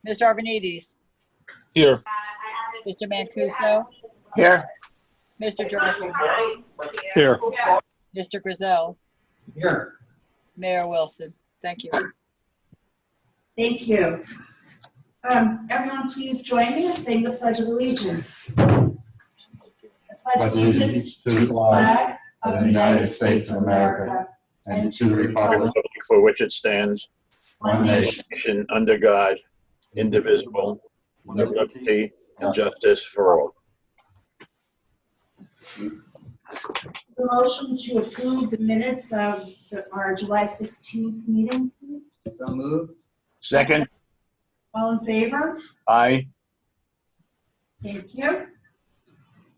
Mr. Arvanites, Here. Mr. Mancuso, Here. Mr. Jordan, Here. Mr. Griselle, Here. Mayor Wilson. Thank you. Thank you. Everyone, please join me in saying the Pledge of Allegiance. I pledge allegiance to the flag of the United States of America and to the republic For which it stands, one nation, nation under God, indivisible, with liberty and justice for all. The motion to approve the minutes of our July 16th meeting, please. So moved. Second. All in favor? Aye. Thank you.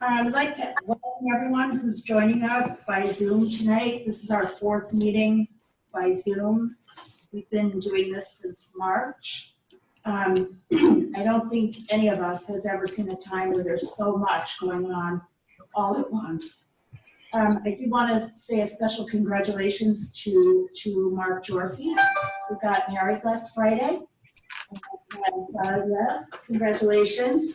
I'd like to welcome everyone who's joining us by Zoom tonight. This is our fourth meeting by Zoom. We've been doing this since March. I don't think any of us has ever seen a time where there's so much going on all at once. I do want to say a special congratulations to Mark Jorfy, who got married last Friday. Yes, congratulations.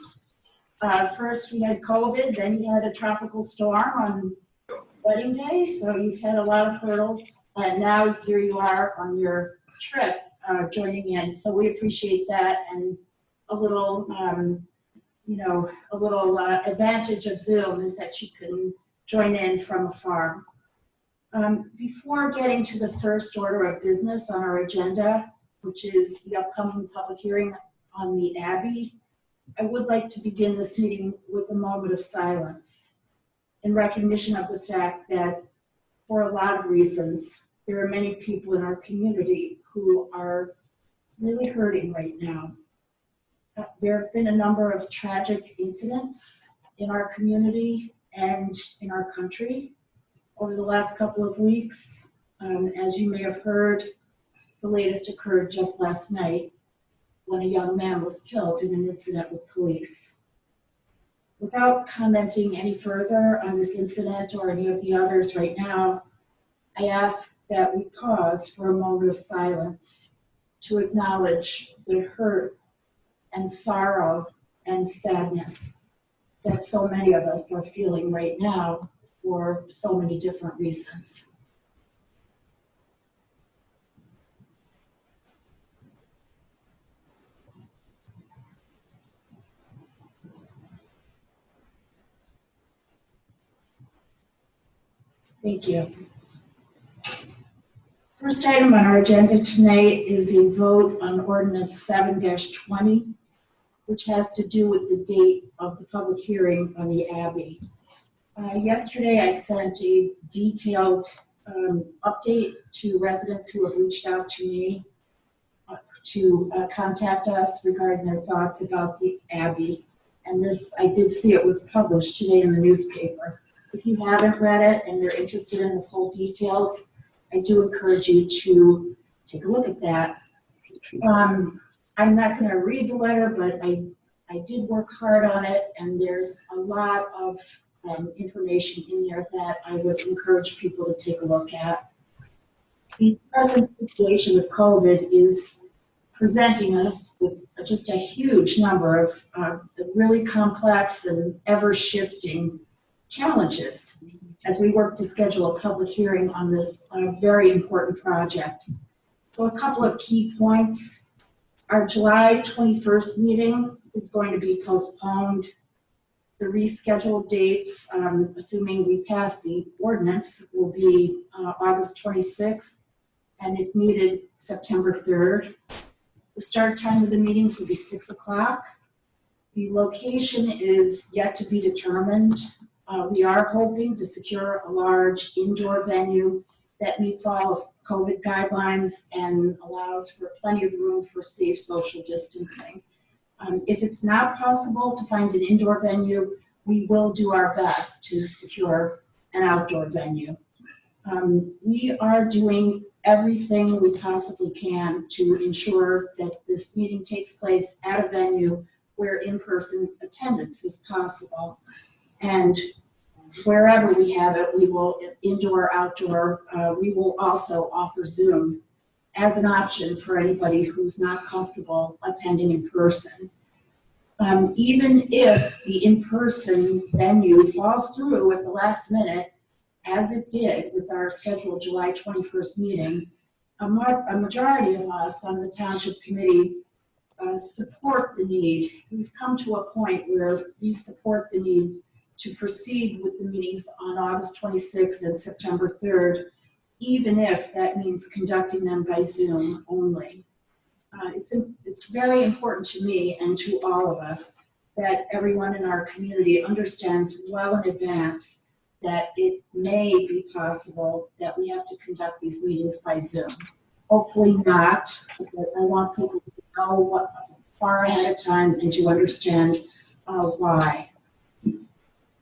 First we had COVID, then you had a tropical storm on wedding day, so you've had a lot of hurdles, and now here you are on your trip joining in. So we appreciate that, and a little, advantage of Zoom is that you can join in from afar. Before getting to the first order of business on our agenda, which is the upcoming public hearing on the Abbey, I would like to begin this meeting with a moment of silence in recognition of the fact that for a lot of reasons, there are many people in our community who are really hurting right now. There have been a number of tragic incidents in our community and in our country over the last couple of weeks. As you may have heard, the latest occurred just last night when a young man was killed in an incident with police. Without commenting any further on this incident or any of the others right now, I ask that we pause for a moment of silence to acknowledge the hurt and sorrow and sadness that so many of us are feeling right now for so many different reasons. Thank you. First item on our agenda tonight is a vote on Ordinance 7-20, which has to do with the date of the public hearing on the Abbey. Yesterday, I sent a detailed update to residents who have reached out to me to contact us regarding their thoughts about the Abbey. And this, I did see it was published today in the newspaper. If you haven't read it and you're interested in the full details, I do encourage you to take a look at that. I'm not going to read the letter, but I did work hard on it, and there's a lot of information in there that I would encourage people to take a look at. The present situation with COVID is presenting us with just a huge number of really complex and ever-shifting challenges as we work to schedule a public hearing on this very important project. So a couple of key points. Our July 21st meeting is going to be postponed. The rescheduled dates, assuming we pass the ordinance, will be August 26th, and if needed, September 3rd. The start time of the meetings will be 6 o'clock. The location is yet to be determined. We are hoping to secure a large indoor venue that meets all of COVID guidelines and allows for plenty of room for safe social distancing. If it's not possible to find an indoor venue, we will do our best to secure an outdoor venue. We are doing everything we possibly can to ensure that this meeting takes place at a venue where in-person attendance is possible. And wherever we have it, we will, indoor, outdoor, we will also offer Zoom as an option for anybody who's not comfortable attending in person. Even if the in-person venue falls through at the last minute, as it did with our scheduled July 21st meeting, a majority of us on the Township Committee support the need. We've come to a point where we support the need to proceed with the meetings on August 26th and September 3rd, even if that means conducting them by Zoom only. It's very important to me and to all of us that everyone in our community understands well in advance that it may be possible that we have to conduct these meetings by Zoom. Hopefully not, but I want people to know what far ahead of time and to understand why.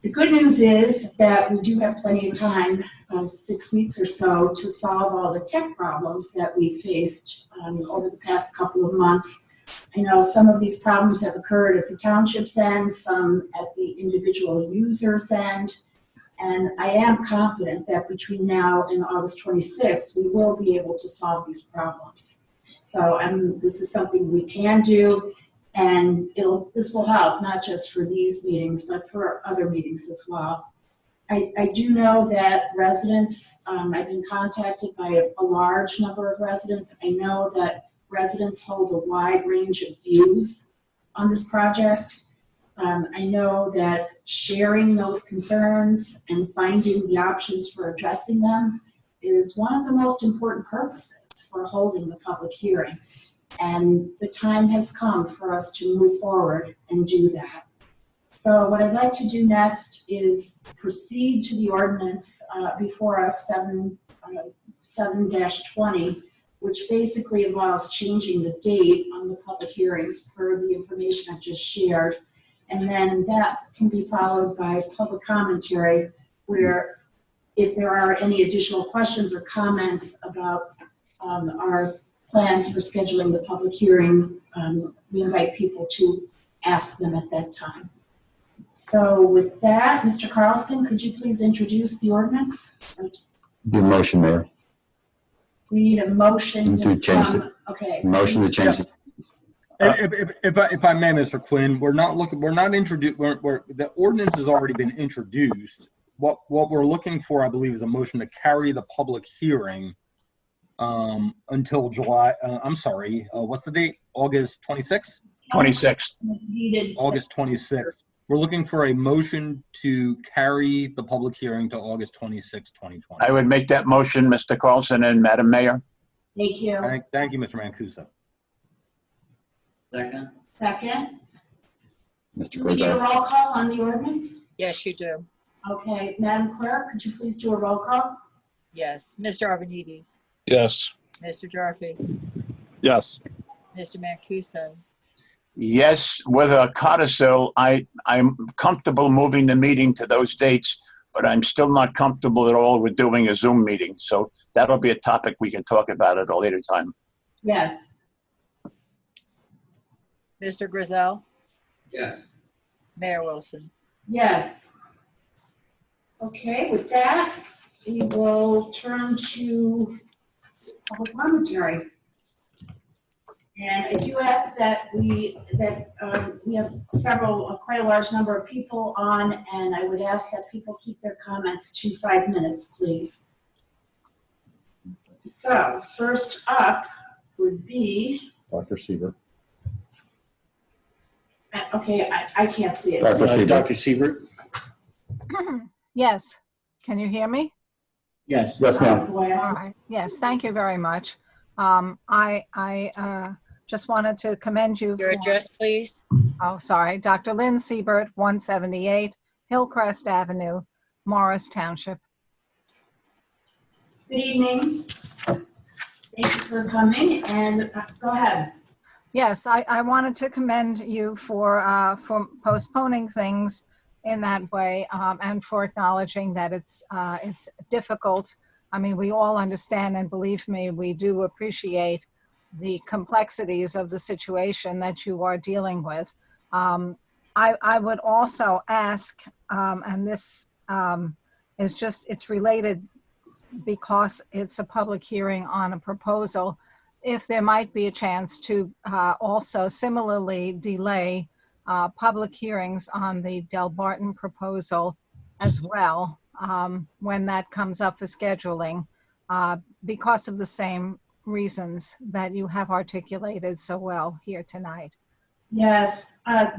The good news is that we do have plenty of time, 6 weeks or so, to solve all the tech problems that we faced over the past couple of months. I know some of these problems have occurred at the township's end, some at the individual user's end, and I am confident that between now and August 26th, we will be able to solve these problems. So this is something we can do, and this will help not just for these meetings, but for other meetings as well. I do know that residents, I've been contacted by a large number of residents. I know that residents hold a wide range of views on this project. I know that sharing those concerns and finding the options for addressing them is one of the most important purposes for holding the public hearing. And the time has come for us to move forward and do that. So what I'd like to do next is proceed to the ordinance before us, 7-20, which basically involves changing the date on the public hearings per the information I just shared. And then that can be followed by public commentary, where if there are any additional questions or comments about our plans for scheduling the public hearing, we invite people to ask them at that time. So with that, Mr. Carlson, could you please introduce the ordinance? Your motion, Mayor. We need a motion To change it. Okay. Motion to change it. If I may, Mr. Quinn, the ordinance has already been introduced. What we're looking for, I believe, is a motion to carry the public hearing until July, what's the date? August 26th? 26th. August 26th. We're looking for a motion to carry the public hearing to August 26, 2020. I would make that motion, Mr. Carlson and Madam Mayor. Thank you. Thank you, Mr. Mancuso. Second. Second. Mr. Do we need a Griswold. roll call on the ordinance? Yes, you do. Okay, Madam Clerk, could you please do a roll call? Yes. Mr. Arvanites, Yes. Mr. Jarfi, Yes. Mr. Mancuso, Yes, with a codicil, I'm comfortable moving the meeting to those dates, but I'm still not comfortable at all with doing a Zoom meeting. So that'll be a topic we can talk about at a later time. Yes. Mr. Griselle, Yes. Mayor Wilson. Yes. Okay, with that, we will turn to public commentary. And I do ask that we have quite a large number of people on, and I would ask that people keep their comments to 5 minutes, please. So first up would be, Dr. Siebert. okay, I can't see it. Dr. Siebert. Dr. Siebert? Yes. Can you hear me? Yes. Yes, ma'am. All right. Yes, thank you very much. I just wanted to commend you Your for, address, please. Dr. Lynn Siebert, 178 Hillcrest Avenue, Morris Township. Good evening. Thank you for coming, and go ahead. Yes, I wanted to commend you for postponing things in that way, and for acknowledging that it's difficult. I mean, we all understand, and believe me, we do appreciate the complexities of the situation that you are dealing with. I would also ask, and this it's related because it's a public hearing on a proposal if there might be a chance to also similarly delay public hearings on the Del Barton proposal as well, when that comes up for scheduling, because of the same reasons that you have articulated so well here tonight. Yes, I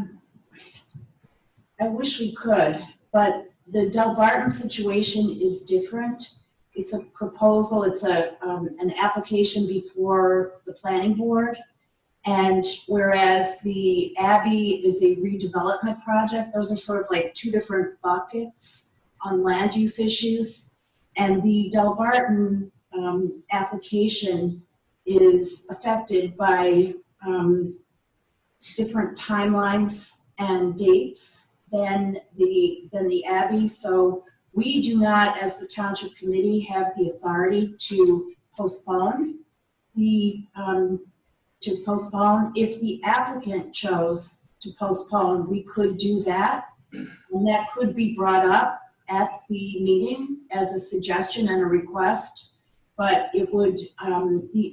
wish we could, but the Del Barton situation is different. It's a proposal, it's an application before the planning board. And whereas the Abbey is a redevelopment project, those are sort of like two different buckets on land use issues. And the Del Barton application is affected by different timelines and dates than the Abbey. So we do not, as the Township Committee, have the authority to postpone if the applicant chose to postpone, we could do that. And that could be brought up at the meeting as a suggestion and a request, but it would,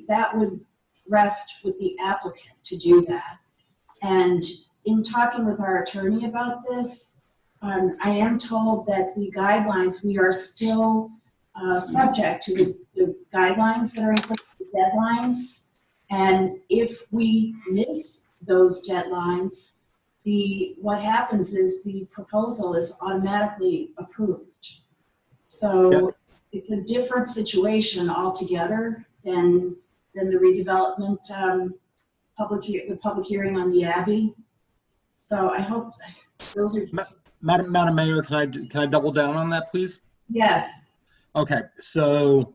that would rest with the applicant to do that. And in talking with our attorney about this, I am told that the guidelines, we are still subject to the guidelines that are in place, the deadlines. And if we miss those deadlines, what happens is the proposal is automatically approved. So it's a different situation altogether than the redevelopment the public hearing on the Abbey. So I hope those are. Madam Mayor, can I double down on that, please? Yes. Okay, so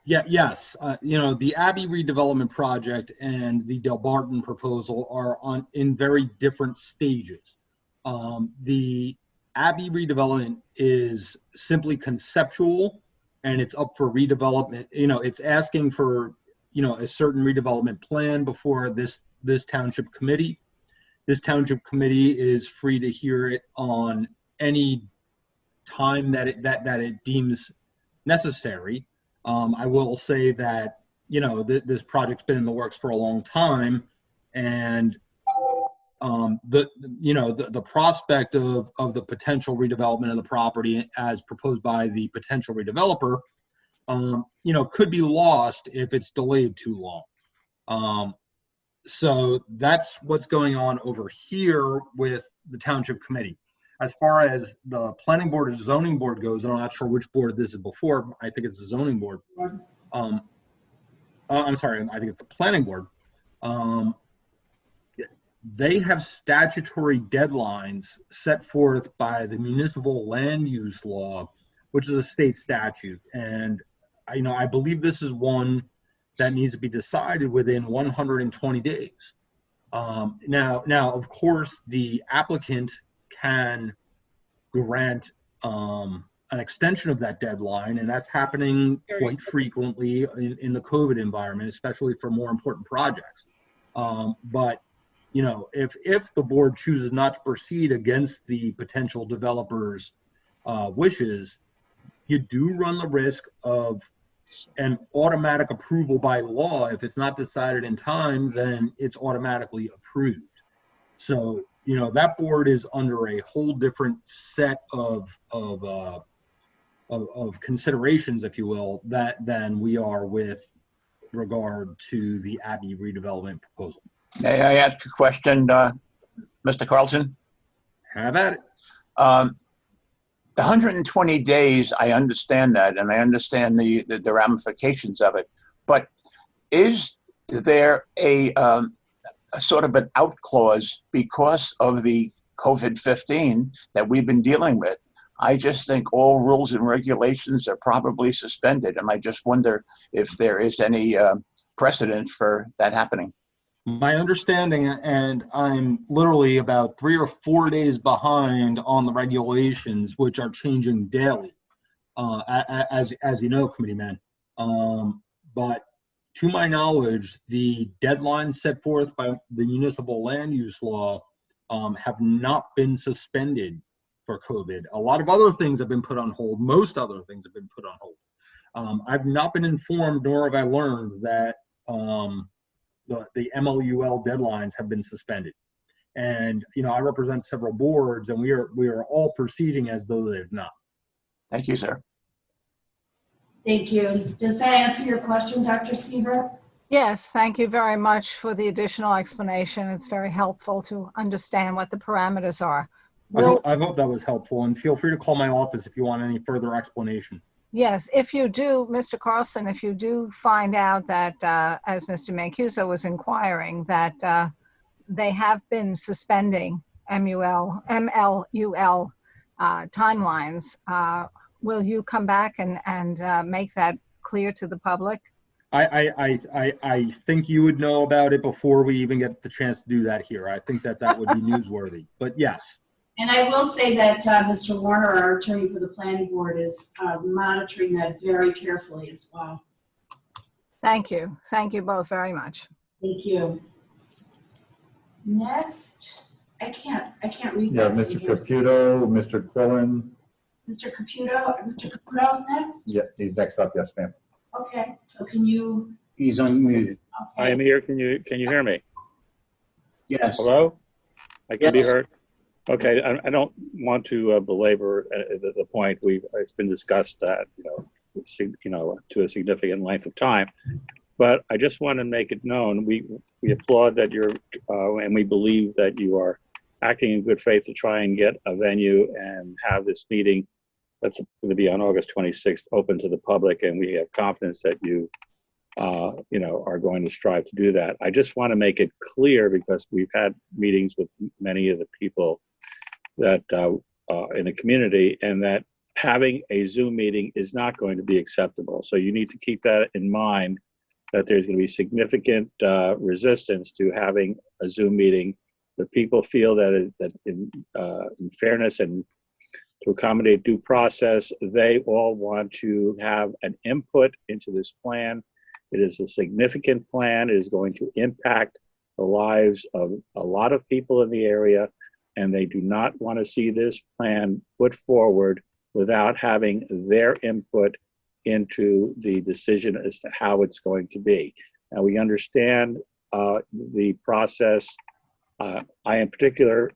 yes, the Abbey redevelopment project and the Del Barton proposal are in very different stages. The Abbey redevelopment is simply conceptual, and it's up for redevelopment. It's asking for a certain redevelopment plan before this township committee. This township committee is free to hear it on any time that it deems necessary. I will say that this project's been in the works for a long time, and the prospect of the potential redevelopment of the property as proposed by the potential redeveloper, could be lost if it's delayed too long. So that's what's going on over here with the township committee. As far as the planning board or zoning board goes, I'm not sure which board this is before. I think it's the zoning board. I'm sorry, I think it's the planning board. They have statutory deadlines set forth by the municipal land use law, which is a state statute. And I believe this is one that needs to be decided within 120 days. Now, of course, the applicant can grant an extension of that deadline, and that's happening quite frequently in the COVID environment, especially for more important projects. But if the board chooses not to proceed against the potential developer's wishes, you do run the risk of an automatic approval by law. If it's not decided in time, then it's automatically approved. So, that board is under a whole different set of considerations, if you will, than we are with regard to the Abbey redevelopment proposal. May I ask a question, Mr. Carlson? Have at it. The 120 days, I understand that, and I understand the ramifications of it. But is there a sort of an out clause because of the COVID-19 that we've been dealing with? I just think all rules and regulations are probably suspended, and I just wonder if there is any precedent for that happening. My understanding, and I'm literally about 3 or 4 days behind on the regulations, which are changing daily, as you know, committee man. But to my knowledge, the deadlines set forth by the municipal land use law have not been suspended for COVID. A lot of other things have been put on hold. Most other things have been put on hold. I've not been informed, nor have I learned that the MLUL deadlines have been suspended. And, I represent several boards, and we are all proceeding as though they've not. Thank you, sir. Thank you. Does that answer your question, Dr. Seaver? Yes, thank you very much for the additional explanation. It's very helpful to understand what the parameters are. I hope that was helpful, and feel free to call my office if you want any further explanation. Yes, if you do, Mr. Carlson, if you do find out that, as Mr. Mancuso was inquiring, that they have been suspending MLUL timelines, will you come back and make that clear to the public? I think you would know about it before we even get the chance to do that here. I think that would be newsworthy, but yes. And I will say that Mr. Warner, our attorney for the planning board, is monitoring that very carefully as well. Thank you. Thank you both very much. Thank you. Next, I can't read Yeah, that. Mr. Caputo, Mr. Quillen. Mr. Caputo's next? Yeah, he's next up. Yes, ma'am. Okay, so can you? He's unmuted. Okay. I am here. Can you hear me? Yes. Hello? I can be Yes. heard? Okay, I don't want to belabor the point. It's been discussed that, to a significant length of time. But I just want to make it known, we applaud that you're, and we believe that you are acting in good faith to try and get a venue and have this meeting that's going to be on August 26th open to the public, and we have confidence that you, are going to strive to do that. I just want to make it clear, because we've had meetings with many of the people that in the community, and that having a Zoom meeting is not going to be acceptable. So you need to keep that in mind, that there's going to be significant resistance to having a Zoom meeting. The people feel that in fairness and to accommodate due process, they all want to have an input into this plan. It is a significant plan. It is going to impact the lives of a lot of people in the area, and they do not want to see this plan put forward without having their input into the decision as to how it's going to be. Now, we understand the process. I, in particular,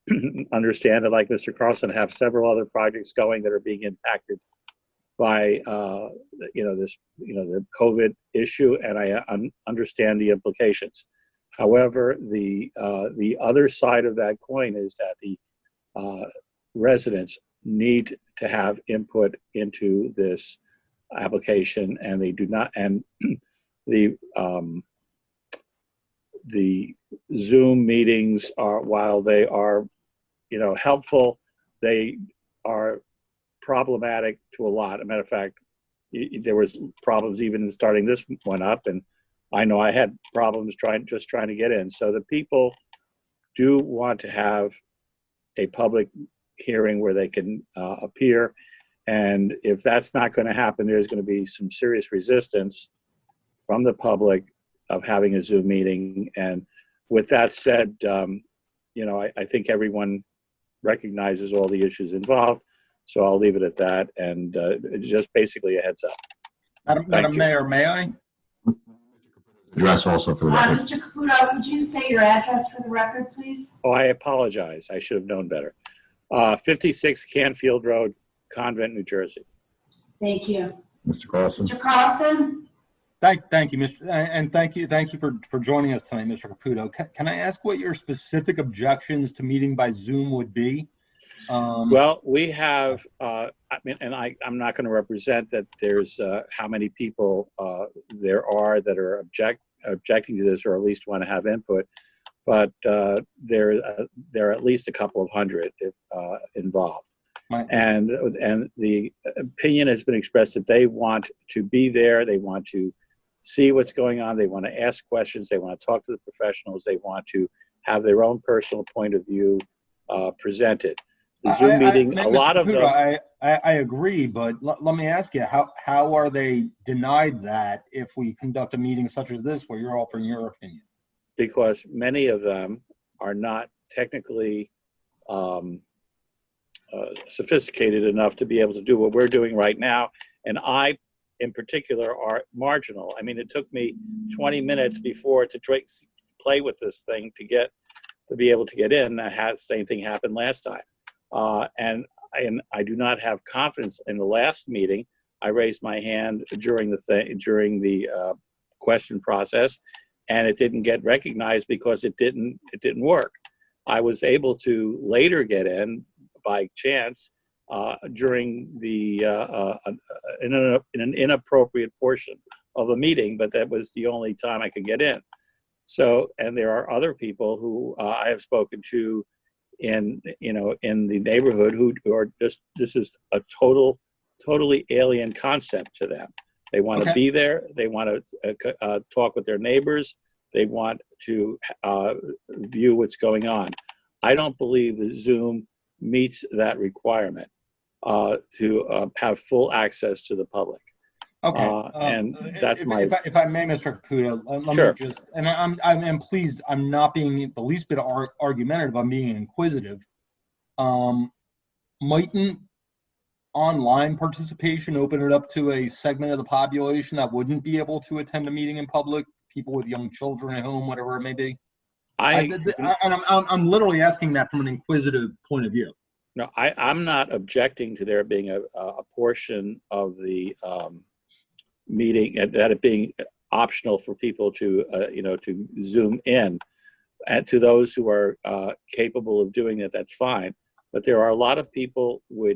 understand that, like Mr. Carlson, have several other projects going that are being impacted by, the COVID issue, and I understand the implications. However, the other side of that coin is that the residents need to have input into this application, and they do not. And the Zoom meetings are, while they are, helpful, they are problematic to a lot. As a matter of fact, there was problems even in starting this one up, and I know I had problems trying to get in. So the people do want to have a public hearing where they can appear, and if that's not going to happen, there's going to be some serious resistance from the public of having a Zoom meeting. And with that said, I think everyone recognizes all the issues involved, so I'll leave it at that, and just basically a heads up. Madam Mayor, may I? Address also for the record. Mr. Caputo, could you say your address for the record, please? Oh, I apologize. I should have known better. 56 Canfield Road, Convent, New Jersey. Thank you. Mr. Carlson. Mr. Carlson? Thank you, Mr. And thank you for joining us tonight, Mr. Caputo. Can I ask what your specific objections to meeting by Zoom would be? Well, we have, I'm not going to represent that there's how many people there are that are objecting to this, or at least want to have input, but there are at least a couple of hundred involved. And the opinion has been expressed that they want to be there, they want to see what's going on, they want to ask questions, they want to talk to the professionals, they want to have their own personal point of view presented. The Zoom meeting, a lot of them. I agree, but let me ask you, how are they denied that if we conduct a meeting such as this where you're offering your opinion? Because many of them are not technically sophisticated enough to be able to do what we're doing right now. And I in particular are marginal. I mean, it took me 20 minutes before to play with this thing to be able to get in. Same thing happened last time. And I do not have confidence in the last meeting. I raised my hand during the question process, and it didn't get recognized because it didn't work. I was able to later get in by chance during in an inappropriate portion of the meeting, but that was the only time I could get in. So, and there are other people who I have spoken to in the neighborhood who are just, this is a totally alien concept to them. They want to be there. They want to talk with their neighbors. They want to view what's going on. I don't believe that Zoom meets that requirement to have full access to the public. Okay. And that's if I may, Mr. Caputo, let Sure. me just, and I'm pleased, I'm not being the least bit argumentative, I'm being inquisitive. Mightn't online participation open it up to a segment of the population that wouldn't be able to attend a meeting in public? People with young children at home, whatever it may be. I'm literally asking that from an inquisitive point of view. No, I'm not objecting to there being a portion of the meeting, that it being optional for people to to Zoom in, and to those who are capable of doing it, that's fine. But there are a lot of people who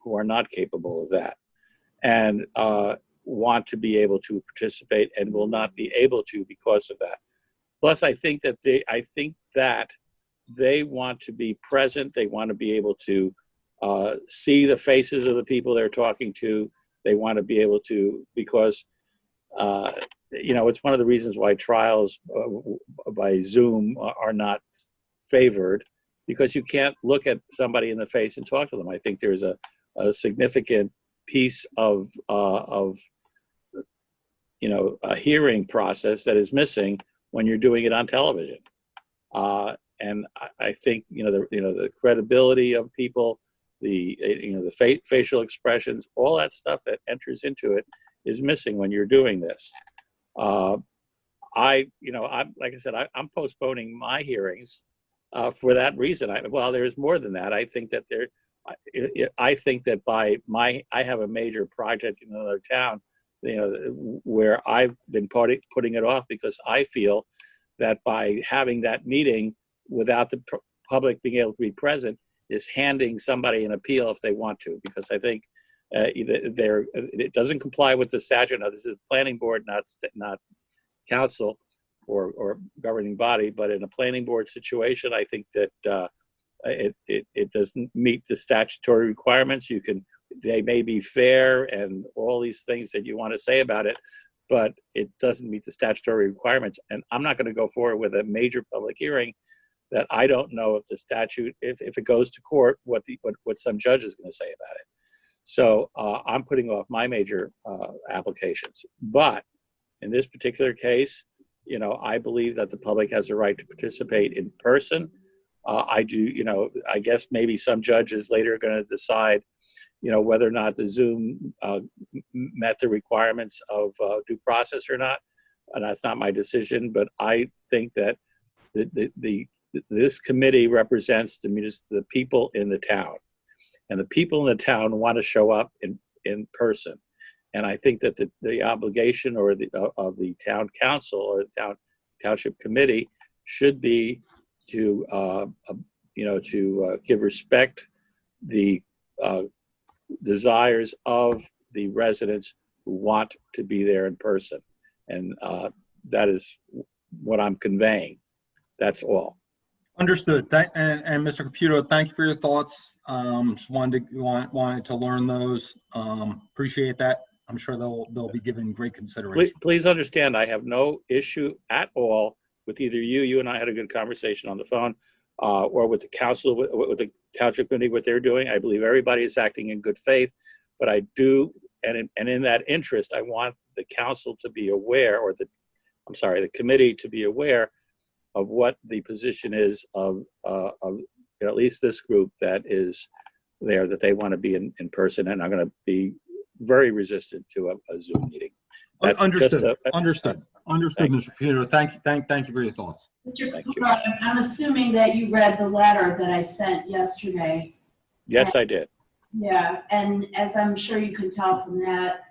are not capable of that, and want to be able to participate and will not be able to because of that. Plus, I think that they want to be present. They want to be able to see the faces of the people they're talking to. They want to be able to, because it's one of the reasons why trials by Zoom are not favored, because you can't look at somebody in the face and talk to them. I think there's a significant piece of a hearing process that is missing when you're doing it on television. And I think the credibility of people, the facial expressions, all that stuff that enters into it is missing when you're doing this. I'm like I said, I'm postponing my hearings for that reason. Well, there's more than that. I think that I have a major project in another town, where I've been putting it off because I feel that by having that meeting without the public being able to be present is handing somebody an appeal if they want to, because I think it doesn't comply with the statute. Now, this is planning board, not council or governing body, but in a planning board situation, I think that it doesn't meet the statutory requirements. They may be fair and all these things that you want to say about it, but it doesn't meet the statutory requirements. And I'm not going to go forward with a major public hearing that I don't know if the statute, if it goes to court, what some judge is going to say about it. So I'm putting off my major applications. But in this particular case, I believe that the public has a right to participate in person. I guess maybe some judges later are going to decide, whether or not the Zoom met the requirements of due process or not. And that's not my decision, but I think that this committee represents the people in the town, and the people in the town want to show up in person. And I think that the obligation of the town council or the township committee should be to give respect the desires of the residents who want to be there in person. And that is what I'm conveying. That's all. Understood. And Mr. Caputo, thank you for your thoughts. Just wanted to learn those. Appreciate that. I'm sure they'll be given great consideration. Please understand, I have no issue at all with either you and I had a good conversation on the phone, or with the council, with the township committee, what they're doing. I believe everybody is acting in good faith, but I do, and in that interest, I want the council to be aware, or the committee to be aware of what the position is of at least this group that is there, that they want to be in person, and I'm going to be very resistant to a Zoom meeting. That's Understood. just Understood, Thank Mr. Peter. Thank you for your thoughts. Mr. Thank you. Cooper, I'm assuming that you read the letter that I sent yesterday. Yes, I did. Yeah, and as I'm sure you can tell from that,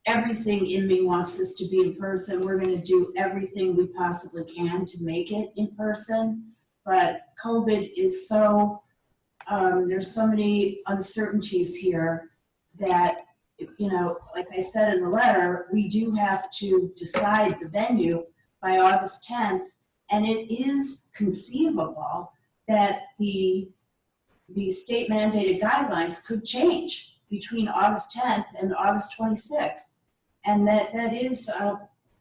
everything in me wants this to be in person. We're going to do everything we possibly can to make it in person. But COVID is so, there's so many uncertainties here that, you know, like I said in the letter, we do have to decide the venue by August 10th. And it is conceivable that the state mandated guidelines could change between August 10th and August 26th. And that is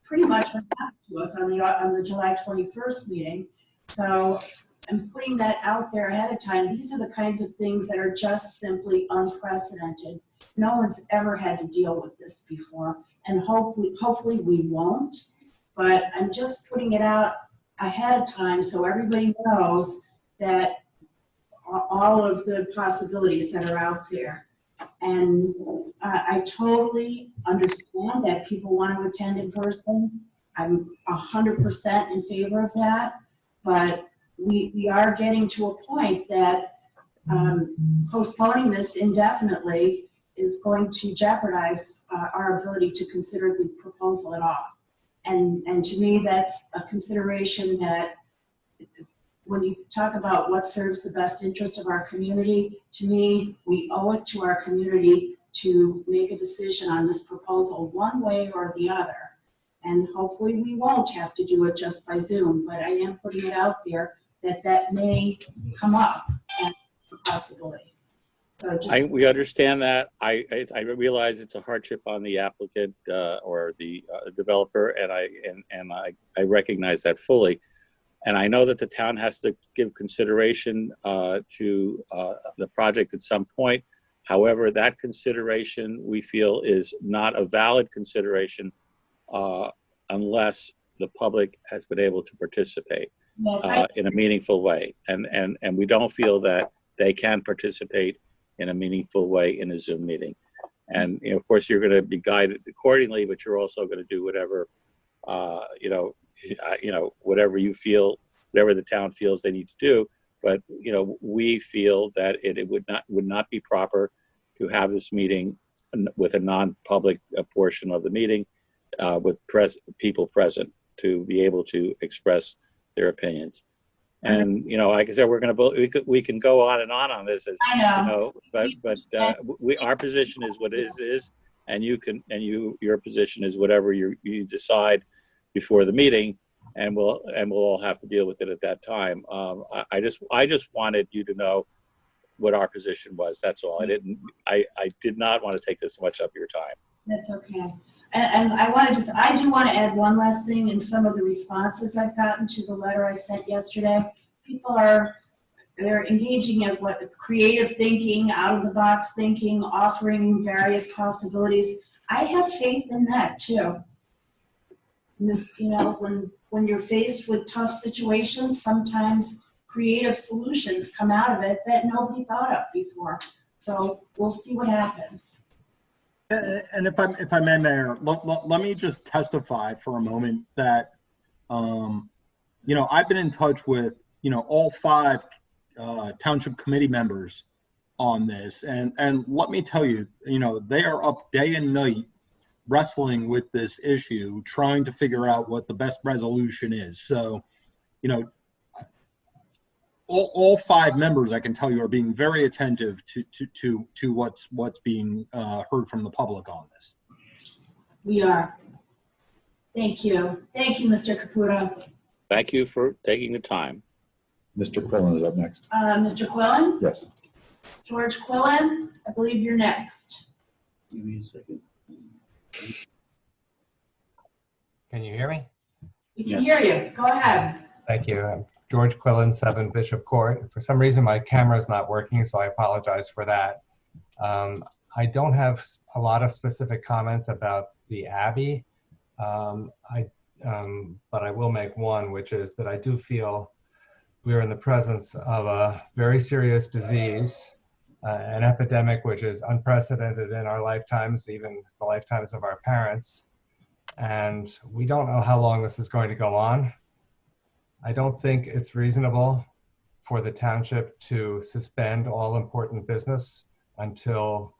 pretty much what happened to us on the July 21st meeting. So I'm putting that out there ahead of time. These are the kinds of things that are just simply unprecedented. No one's ever had to deal with this before, and hopefully we won't. But I'm just putting it out ahead of time so everybody knows that all of the possibilities that are out there. And I totally understand that people want to attend in person. I'm 100% in favor of that. But we are getting to a point that postponing this indefinitely is going to jeopardize our ability to consider the proposal at all. And to me, that's a consideration that when you talk about what serves the best interest of our community, to me, we owe it to our community to make a decision on this proposal one way or the other. And hopefully we won't have to do it just by Zoom, but I am putting it out there that may come up as a possibility. So We understand that. I realize it's a hardship on the applicant or the developer, and I recognize that fully. And I know that the town has to give consideration to the project at some point. However, that consideration we feel is not a valid consideration unless the public has been able to participate in a meaningful way. And we don't feel that they can participate in a meaningful way in a Zoom meeting. And you know, of course, you're going to be guided accordingly, but you're also going to do whatever, whatever you feel, whatever the town feels they need to do. But you know, we feel that it would not be proper to have this meeting with a non-public portion of the meeting with people present to be able to express their opinions. And you know, like I said, we can go on and on this, as I know. but our position is what it is, and your position is whatever you decide before the meeting, and we'll all have to deal with it at that time. I just wanted you to know what our position was. That's all. I did not want to take this much of your time. That's okay. And I do want to add one last thing. In some of the responses I've gotten to the letter I sent yesterday, people they're engaging in creative thinking, out of the box thinking, offering various possibilities. I have faith in that too. You know, when you're faced with tough situations, sometimes creative solutions come out of it that nobody thought of before. So we'll see what happens. And if I may, Mayor, let me just testify for a moment that, you know, I've been in touch with, you know, all 5 township committee members on this. And let me tell you, you know, they are up day and night wrestling with this issue, trying to figure out what the best resolution is. So, you know, all 5 members, I can tell you, are being very attentive to what's being heard from the public on this. We are. Thank you. Thank you, Mr. Caputo. Thank you for taking the time. Mr. Quillen is up next. Mr. Quillen? Yes. George Quillen, I believe you're next. Give me a second. Can you hear me? We can hear you. Go ahead. Thank you. I'm George Quillen, 7 Bishop Court. For some reason, my camera is not working, so I apologize for that. I don't have a lot of specific comments about the Abbey, but I will make one, which is that I do feel we are in the presence of a very serious disease an epidemic which is unprecedented in our lifetimes, even the lifetimes of our parents. And we don't know how long this is going to go on. I don't think it's reasonable for the township to suspend all important business until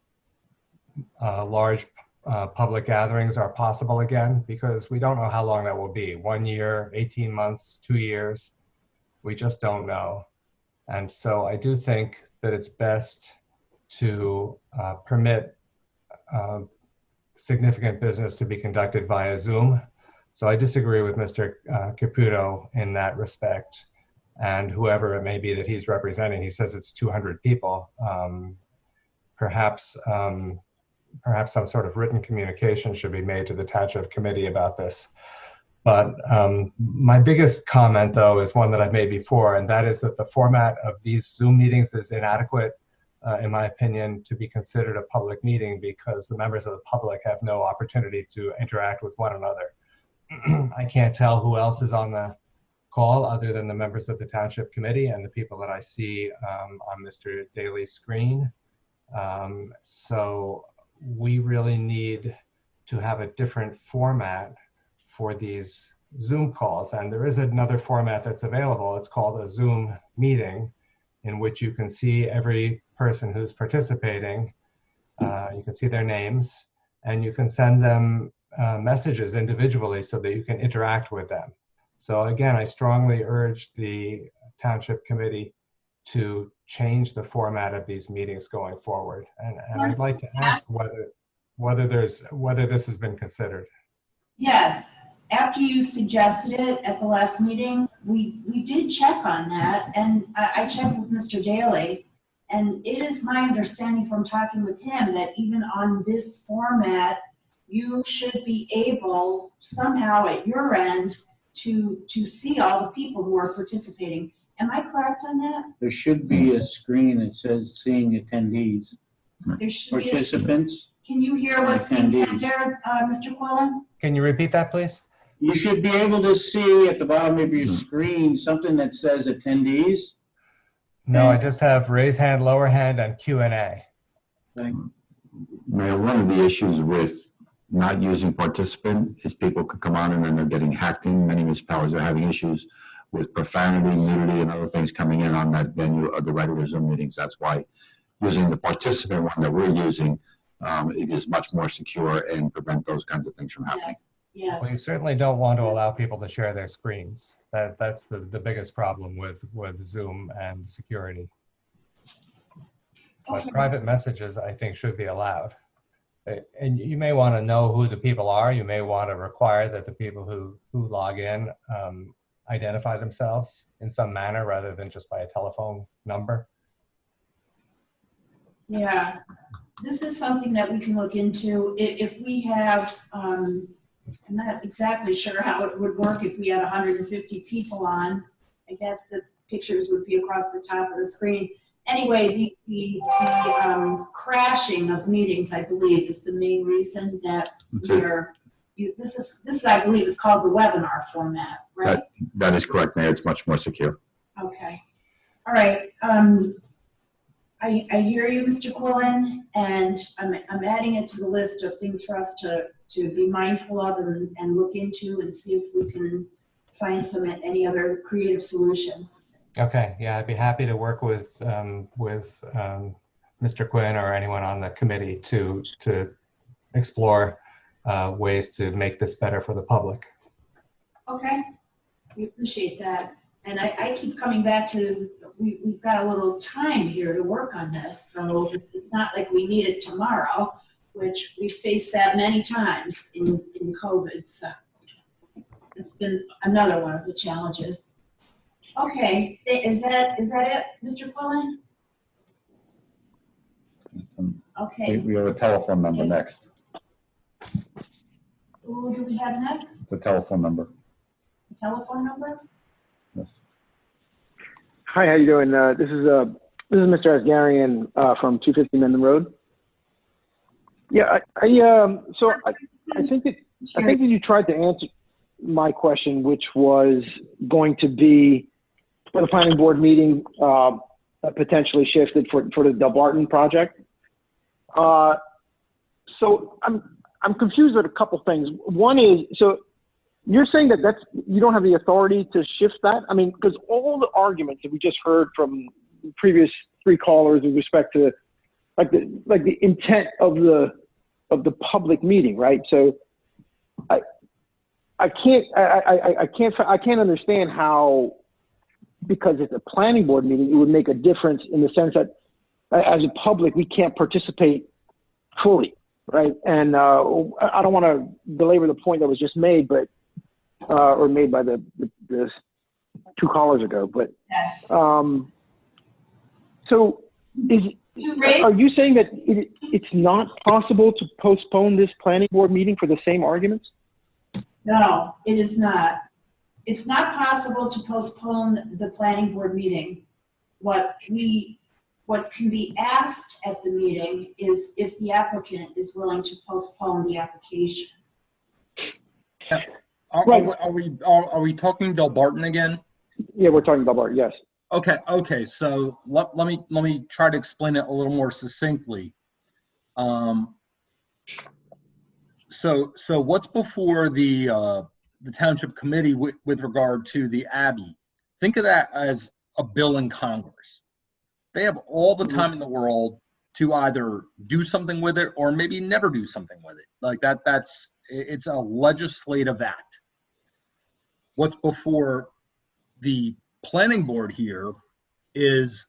large public gatherings are possible again, because we don't know how long that will be. 1 year, 18 months, 2 years, we just don't know. And so I do think that it's best to permit significant business to be conducted via Zoom. So I disagree with Mr. Caputo in that respect. And whoever it may be that he's representing, he says it's 200 people. Perhaps some sort of written communication should be made to the Township Committee about this. But my biggest comment, though, is one that I've made before, and that is that the format of these Zoom meetings is inadequate, in my opinion, to be considered a public meeting, because the members of the public have no opportunity to interact with one another. I can't tell who else is on the call other than the members of the Township Committee and the people that I see on Mr. Daly's screen. So we really need to have a different format for these Zoom calls. And there is another format that's available. It's called a Zoom meeting, in which you can see every person who's participating. You can see their names, and you can send them messages individually so that you can interact with them. So again, I strongly urge the Township Committee to change the format of these meetings going forward. And I'd like to ask whether this has been considered. Yes, after you suggested it at the last meeting, we did check on that, and I checked with Mr. Daly, and it is my understanding from talking with him that even on this format, you should be able somehow at your end to see all the people who are participating. Am I correct on that? There should be a screen that says seeing attendees. There should be Participants, can you hear what's being said attendees. there, Mr. Quillen? Can you repeat that, please? You should be able to see at the bottom of your screen something that says attendees. No, I just have raise hand, lower hand, and Q&A. Mayor, one of the issues with not using participant is people could come on and then they're getting hacked in. Many municipalities are having issues with profanity, nudity, and other things coming in on that venue of the regular Zoom meetings. That's why using the participant one that we're using, it is much more secure and prevent those kinds of things from happening. Yes. Yes. Well, you certainly don't want to allow people to share their screens. That's the biggest problem with Zoom and security. But Okay. private messages, I think, should be allowed. And you may want to know who the people are. You may want to require that the people who log in identify themselves in some manner rather than just by a telephone number. Yeah, this is something that we can look into. If we have, I'm not exactly sure how it would work if we had 150 people on. I guess the pictures would be across the top of the screen. Anyway, the crashing of meetings, I believe, is the main reason that this is, I believe, is called the webinar format, right? That is correct, Mayor. It's much more secure. Okay. All right. I hear you, Mr. Quillen, and I'm adding it to the list of things for us to be mindful of and look into and see if we can find any other creative solutions. Okay, yeah, I'd be happy to work with Mr. Quinn or anyone on the committee to explore ways to make this better for the public. Okay, we appreciate that. And I keep coming back to, we've got a little time here to work on this. So it's not like we need it tomorrow, which we faced that many times in COVID. So it's been another one of the challenges. Okay, is that it, Mr. Quillen? Okay. We have a telephone number Yes. next. Who do we have next? It's a telephone number. A telephone number? Yes. Hi, how you doing? This is Mr. Asgarian from 250 Mendon Road. Yeah, I think that you tried to answer my question, which was going to be for the planning board meeting potentially shifted for the Delbarton project. So I'm confused with a couple things. One is, so you're saying that you don't have the authority to shift that? I mean, because all the arguments that we just heard from the previous three callers with respect to like the intent of the public meeting, right? So I can't understand how, because it's a planning board meeting, it would make a difference in the sense that as a public, we can't participate fully, right? And I don't want to belabor the point that was just made, but or made by the two callers ago, but so are you saying that it's not possible to postpone this planning board meeting for the same arguments? No, it is not. It's not possible to postpone the planning board meeting. What can be asked at the meeting is if the applicant is willing to postpone the application. Are we talking Delbarton again? Yeah, we're talking Delbarton, yes. Okay. So let me try to explain it a little more succinctly. So what's before the Township Committee with regard to the Abbey? Think of that as a bill in Congress. They have all the time in the world to either do something with it or maybe never do something with it. Like it's a legislative act. What's before the planning board here is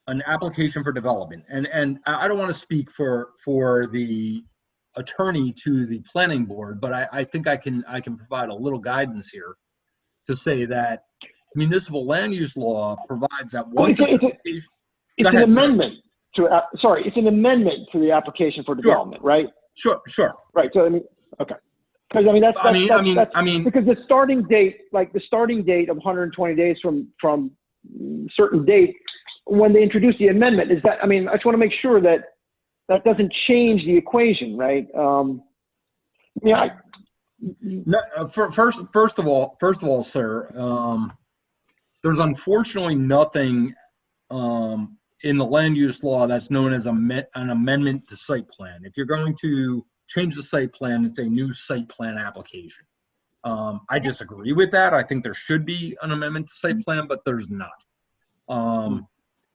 an application for development. And I don't want to speak for the attorney to the planning board, but I think I can provide a little guidance here to say that municipal land use law provides that once it's an amendment to the application for development, right? Sure. Right. So I mean, okay. Because I mean, because the starting date of 120 days from certain date when they introduce the amendment is that, I mean, I just want to make sure that doesn't change the equation, right? First of all, sir, there's unfortunately nothing in the land use law that's known as an amendment to site plan. If you're going to change the site plan, it's a new site plan application. I disagree with that. I think there should be an amendment to site plan, but there's not.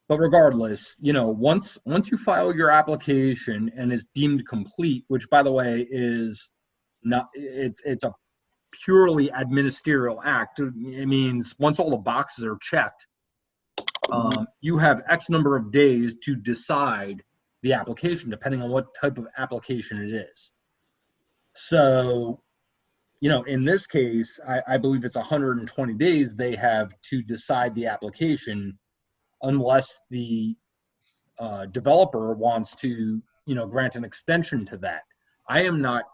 But regardless, once you file your application and it's deemed complete, which by the way is not, it's a purely administrative act. It means once all the boxes are checked, you have X number of days to decide the application, depending on what type of application it is. So, in this case, I believe it's 120 days they have to decide the application, unless the developer wants to, grant an extension to that. I am not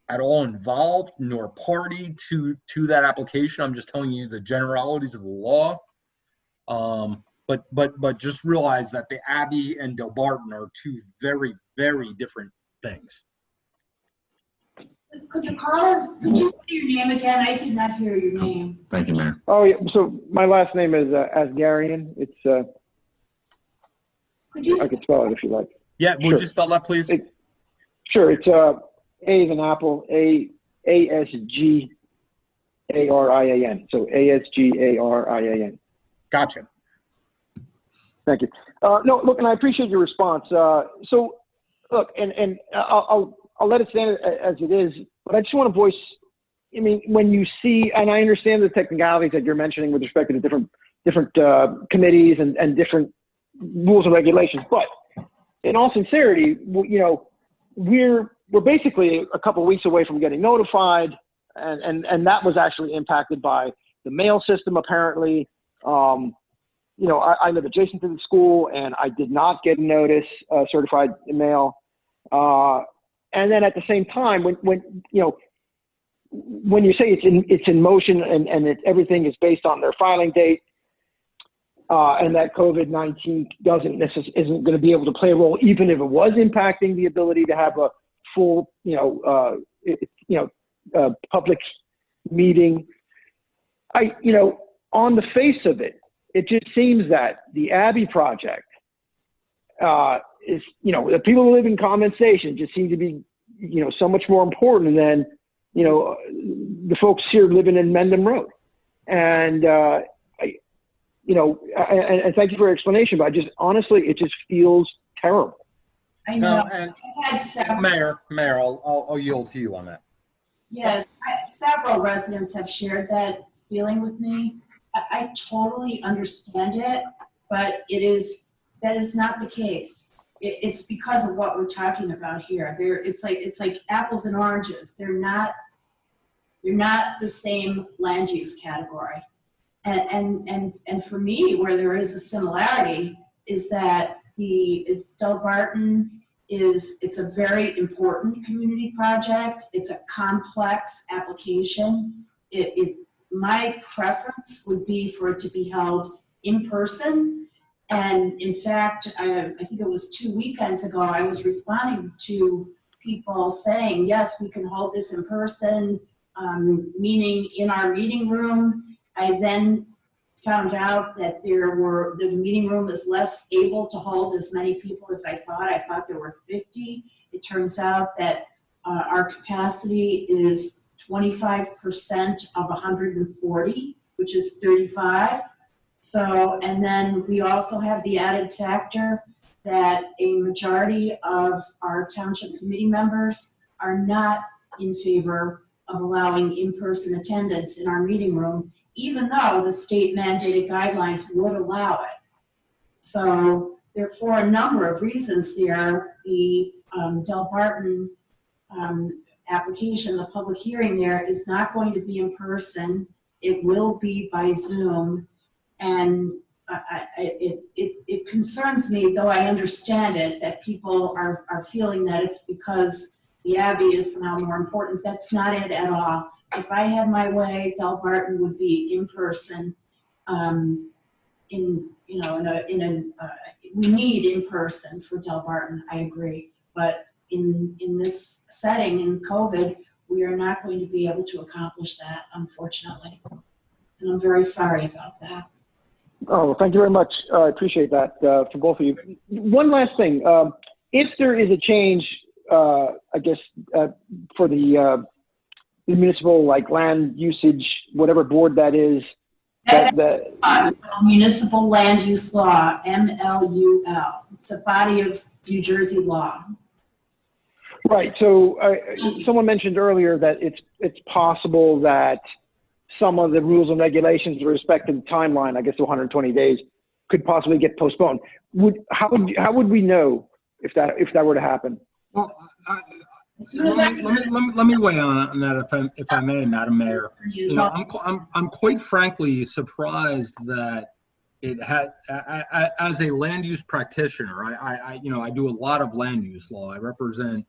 at all involved nor party to that application. I'm just telling you the generalities of the law. But just realize that the Abbey and Delbarton are two very, very different things. Could you say your name again? I did not hear your name. Thank you, Mayor. Oh yeah. So my last name is Asgharian. It's I could spell it if you like. Yeah, would you spell that, please? Sure. It's A as an apple, ASGARIAN. So ASGARIAN. Gotcha. Thank you. No, look, and I appreciate your response. So, look, and I'll let it stand as it is, but I just want to voice. I mean, when you see, and I understand the technicalities that you're mentioning with respect to the different committees and different rules and regulations, but in all sincerity, we're basically a couple of weeks away from getting notified, and that was actually impacted by the mail system apparently. I live adjacent to the school, and I did not get a notice, certified mail. And then at the same time, when you say it's in motion and everything is based on their filing date, and that COVID-19 isn't going to be able to play a role, even if it was impacting the ability to have a full, public meeting. On the face of it, it just seems that the Abbey project is, the people who live in Common Station just seem to be, so much more important than, the folks here living in Mendham Road. And, and thank you for your explanation, but honestly, it just feels terrible. I know. No, and I had several, Mayor, I'll yield to you on that. yes, several residents have shared that feeling with me. I totally understand it, but that is not the case. It's because of what we're talking about here. It's like apples and oranges. They're not the same land use category. And for me, where there is a similarity is that Delbarton it's a very important community project. It's a complex application. My preference would be for it to be held in person. And in fact, I think it was 2 weekends ago, I was responding to people saying, yes, we can hold this in person, meaning in our meeting room. I then found out that the meeting room is less able to hold as many people as I thought. I thought there were 50. It turns out that our capacity is 25% of 140, which is 35. So, and then we also have the added factor that a majority of our township committee members are not in favor of allowing in-person attendance in our meeting room, even though the state mandated guidelines would allow it. So therefore, a number of reasons there, the Delbarton application, the public hearing there is not going to be in person. It will be by Zoom. And it concerns me, though I understand it, that people are feeling that it's because the Abbey is now more important. That's not it at all. If I had my way, Delbarton would be in person. We need in person for Delbarton. I agree, but in this setting in COVID, we are not going to be able to accomplish that, unfortunately, and I'm very sorry about that. Oh, thank you very much. I appreciate that for both of you. One last thing. If there is a change, I guess, for the municipal land usage, whatever board that is, Municipal Land Use Law, MLUL. It's a body of New Jersey law. Right. So someone mentioned earlier that it's possible that some of the rules and regulations with respect to the timeline, I guess 120 days, could possibly get postponed. How would we know if that were to happen? Well, let me weigh on that if I may, Madam Mayor. I'm quite frankly surprised that it had, as a land use practitioner, I do a lot of land use law. I represent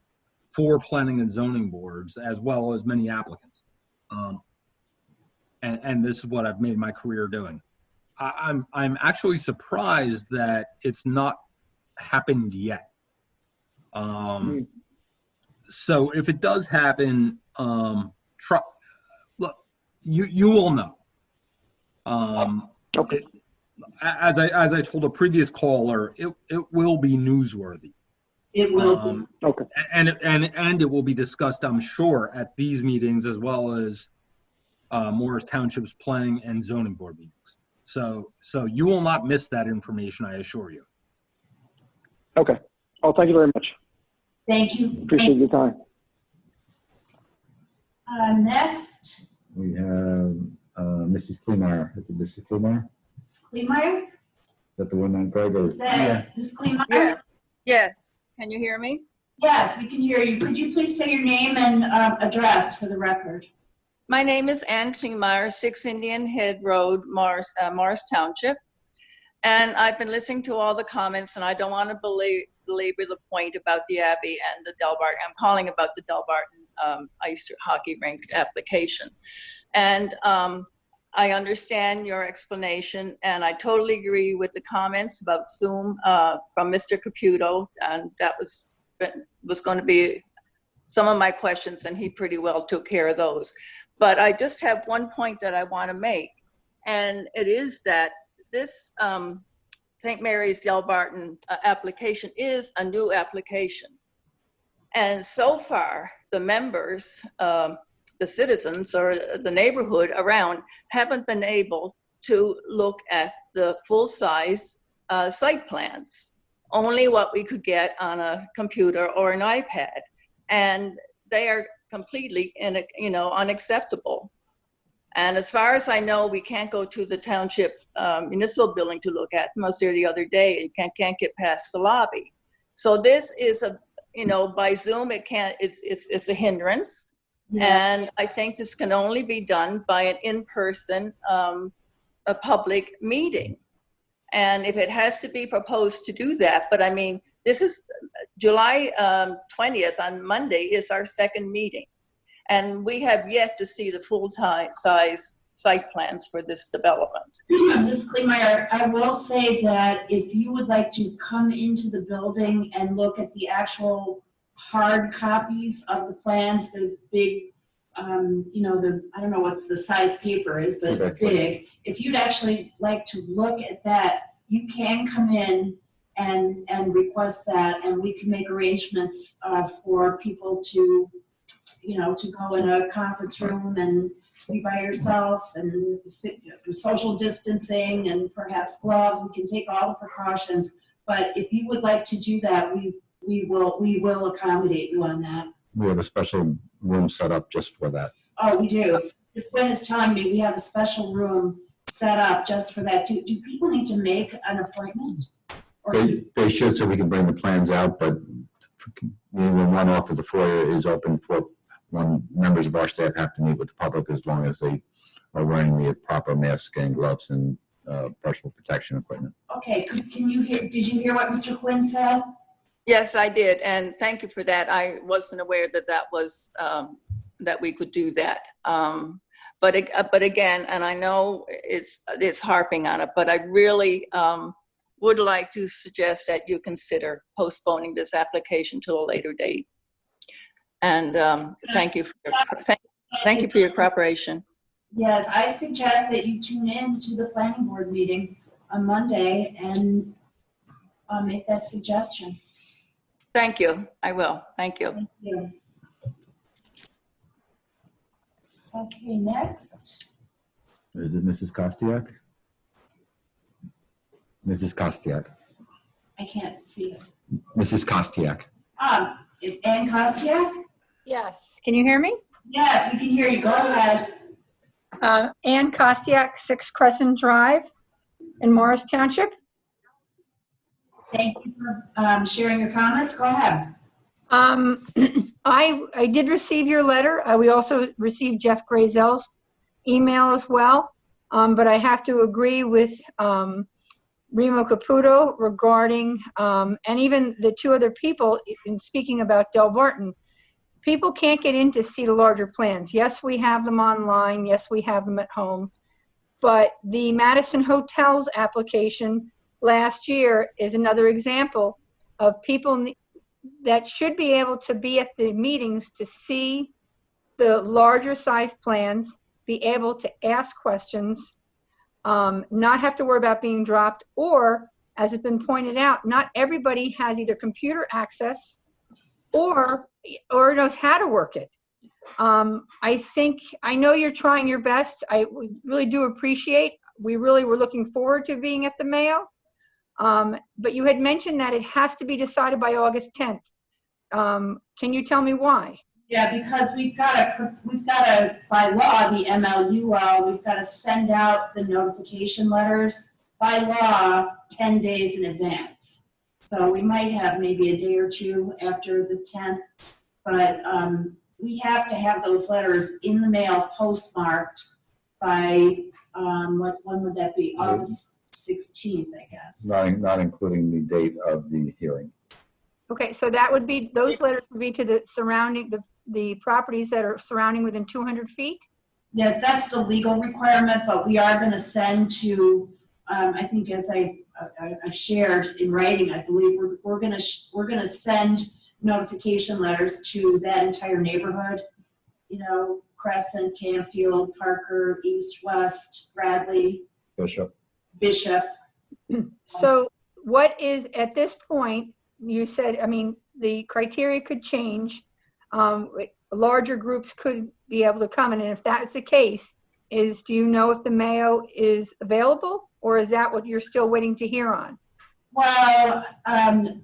4 planning and zoning boards as well as many applicants. And this is what I've made my career doing. I'm actually surprised that it's not happened yet. So if it does happen, look, you will know. Okay. As I told a previous caller, it will be newsworthy. It will. Okay. And it will be discussed, I'm sure, at these meetings as well as Morris Township's planning and zoning board meetings. So you will not miss that information, I assure you. Okay. Oh, thank you very much. Thank you. Appreciate your time. Next, We have Mrs. Kleemeyer. Is it Mrs. Kleemeyer? Ms. Kleemeyer. Is that the one on Greg? Is that Ms. Kleemeyer? Yes. Yes. Can you hear me? Yes, we can hear you. Could you please say your name and address for the record? My name is Ann Klingmeyer, 6 Indian Head Road, Morris Township. And I've been listening to all the comments, and I don't want to belabor the point about the Abbey and the Delbarton. I'm calling about the Delbarton ice hockey rink application. And I understand your explanation, and I totally agree with the comments about Zoom from Mr. Caputo, and that was going to be some of my questions, and he pretty well took care of those. But I just have one point that I want to make, and it is that this St. Mary's Delbarton application is a new application. And so far, the members, the citizens or the neighborhood around haven't been able to look at the full-size site plans, only what we could get on a computer or an iPad. And they are completely, unacceptable. And as far as I know, we can't go to the township municipal building to look at them. I was there the other day, and you can't get past the lobby. So this is by Zoom, it's a hindrance. Yeah. And I think this can only be done by an in-person, a public meeting. And if it has to be proposed to do that, but I mean, this is July 20th on Monday is our second meeting. And we have yet to see the full-size site plans for this development. Ms. Kleemeyer, I will say that if you would like to come into the building and look at the actual hard copies of the plans, the big, I don't know what's the size paper is, but it's big. If you'd actually like to look at that, you can come in and request that, and we can make arrangements for people to, to go in a conference room and be by yourself and social distancing and perhaps gloves. We can take all the precautions. But if you would like to do that, we will accommodate you on that. We have a special room set up just for that. Oh, we do. Gwen is telling me we have a special room set up just for that. Do people need to make an appointment? They should, so we can bring the plans out, but one off of the foyer is open for when members of our staff have to meet with the public, as long as they are wearing the proper mask and gloves and personal protection equipment. Okay, can you hear, did you hear what Mr. Quinn said? Yes, I did, and thank you for that. I wasn't aware that was, that we could do that. But again, and I know it's harping on it, but I really would like to suggest that you consider postponing this application to a later date. And thank you for your cooperation. Yes, I suggest that you tune in to the planning board meeting on Monday and make that suggestion. Thank you. I will. Thank you. Thank you. Okay, next. Is it Mrs. Kostiak? Mrs. Kostiak. I can't see it. Mrs. Kostiak. Is Ann Kostiak? Yes. Can you hear me? Yes, we can hear you. Go ahead. Ann Kostiak, 6 Crescent Drive in Morris Township. Thank you for sharing your comments. Go ahead. I did receive your letter. We also received Jeff Grazel's email as well. But I have to agree with Remo Caputo regarding, and even the 2 other people, in speaking about Delbarton, people can't get in to see the larger plans. Yes, we have them online. Yes, we have them at home. But the Madison Hotels application last year is another example of people that should be able to be at the meetings to see the larger size plans, be able to ask questions, not have to worry about being dropped, or, as has been pointed out, not everybody has either computer access or knows how to work it. I know you're trying your best. I really do appreciate. We really were looking forward to being at the Mayo. But you had mentioned that it has to be decided by August 10th. Can you tell me why? Yeah, because we've got to, by law, the MLU, we've got to send out the notification letters by law 10 days in advance. So we might have maybe a day or 2 after the 10th, but we have to have those letters in the mail postmarked by, when would that be? August 16th, I guess. Not including the date of the hearing. Okay, so that would be, those letters would be to the surrounding, the properties that are surrounding within 200 feet? Yes, that's the legal requirement, but we are going to send to, I think as I shared in writing, I believe we're going to send notification letters to that entire neighborhood, Crescent, Canfield, Parker, East, West, Bradley, Bishop. Bishop. So what is, at this point, you said, I mean, the criteria could change. Larger groups could be able to come in, and if that's the case, do you know if the Mayo is available, or is that what you're still waiting to hear on? Well, I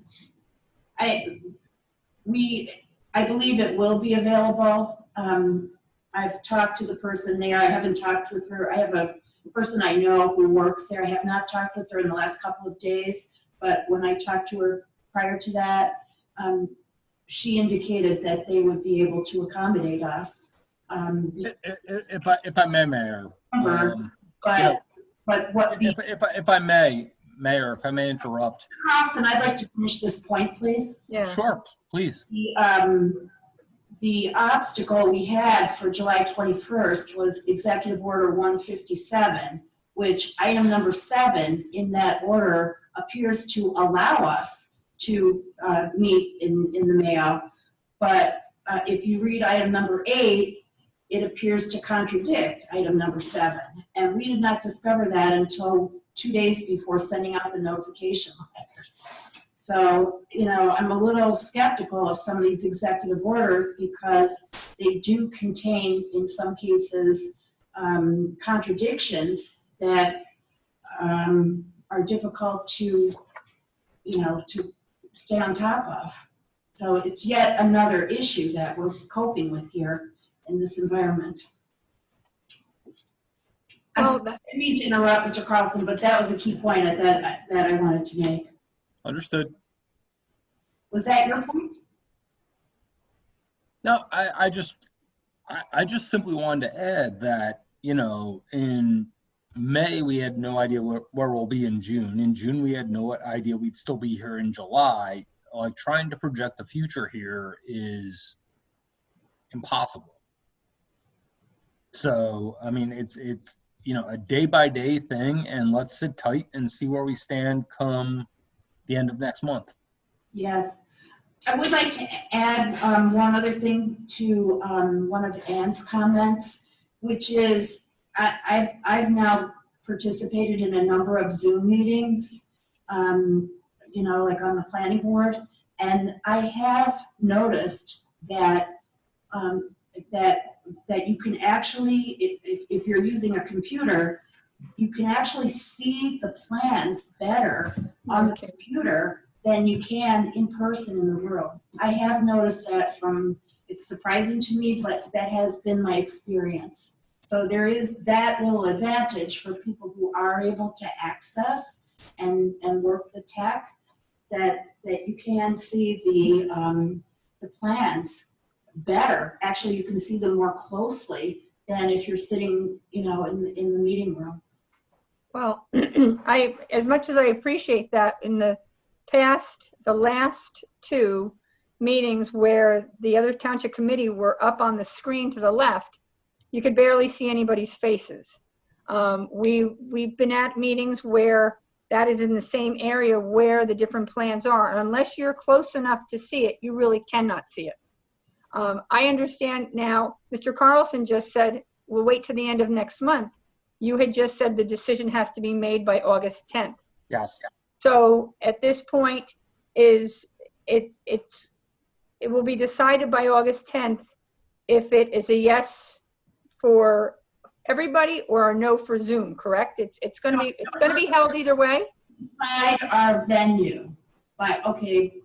believe it will be available. I've talked to the person there. I haven't talked with her. I have a person I know who works there. I have not talked with her in the last couple of days, but when I talked to her prior to that, she indicated that they would be able to accommodate us. If I may, Mayor. If I may, Mayor, if I may interrupt. Carlson, I'd like to finish this point, please. Yeah. Sure, please. The obstacle we had for July 21st was Executive Order 157, which item number 7 in that order appears to allow us to meet in the Mayo. But if you read item number 8, it appears to contradict item number 7. And we did not discover that until 2 days before sending out the notification letters. So, you know, I'm a little skeptical of some of these executive orders because they do contain, in some cases, contradictions that are difficult to, you know, to stay on top of. So it's yet another issue that we're coping with here in this environment. I didn't mean to interrupt, Mr. Carlson, but that was a key point that I wanted to make. Understood. Was that your point? No, I just simply wanted to add that, you know, in May, we had no idea where we'll be in June. In June, we had no idea we'd still be here in July. Like, trying to project the future here is impossible. So, I mean, it's you know, a day-by-day thing, and let's sit tight and see where we stand come the end of next month. Yes. I would like to add one other thing to one of Ann's comments, which is I've now participated in a number of Zoom meetings, you know, like on the planning board, and I have noticed that that you can actually, if you're using a computer, you can actually see the plans better on the computer than you can in person in the room. I have noticed that it's surprising to me, but that has been my experience. So there is that little advantage for people who are able to access and work the tech, that you can see the plans better. Actually, you can see them more closely than if you're sitting, you know, in the meeting room. Well, as much as I appreciate that, in the past, the last 2 meetings where the other township committee were up on the screen to the left, you could barely see anybody's faces. We've been at meetings where that is in the same area where the different plans are, and unless you're close enough to see it, you really cannot see it. I understand now, Mr. Carlson just said, we'll wait till the end of next month. You had just said the decision has to be made by August 10th. Yes. So at this point, it will be decided by August 10th if it is a yes for everybody or a no for Zoom, correct? It's going to be held either way. Decide our venue, but okay,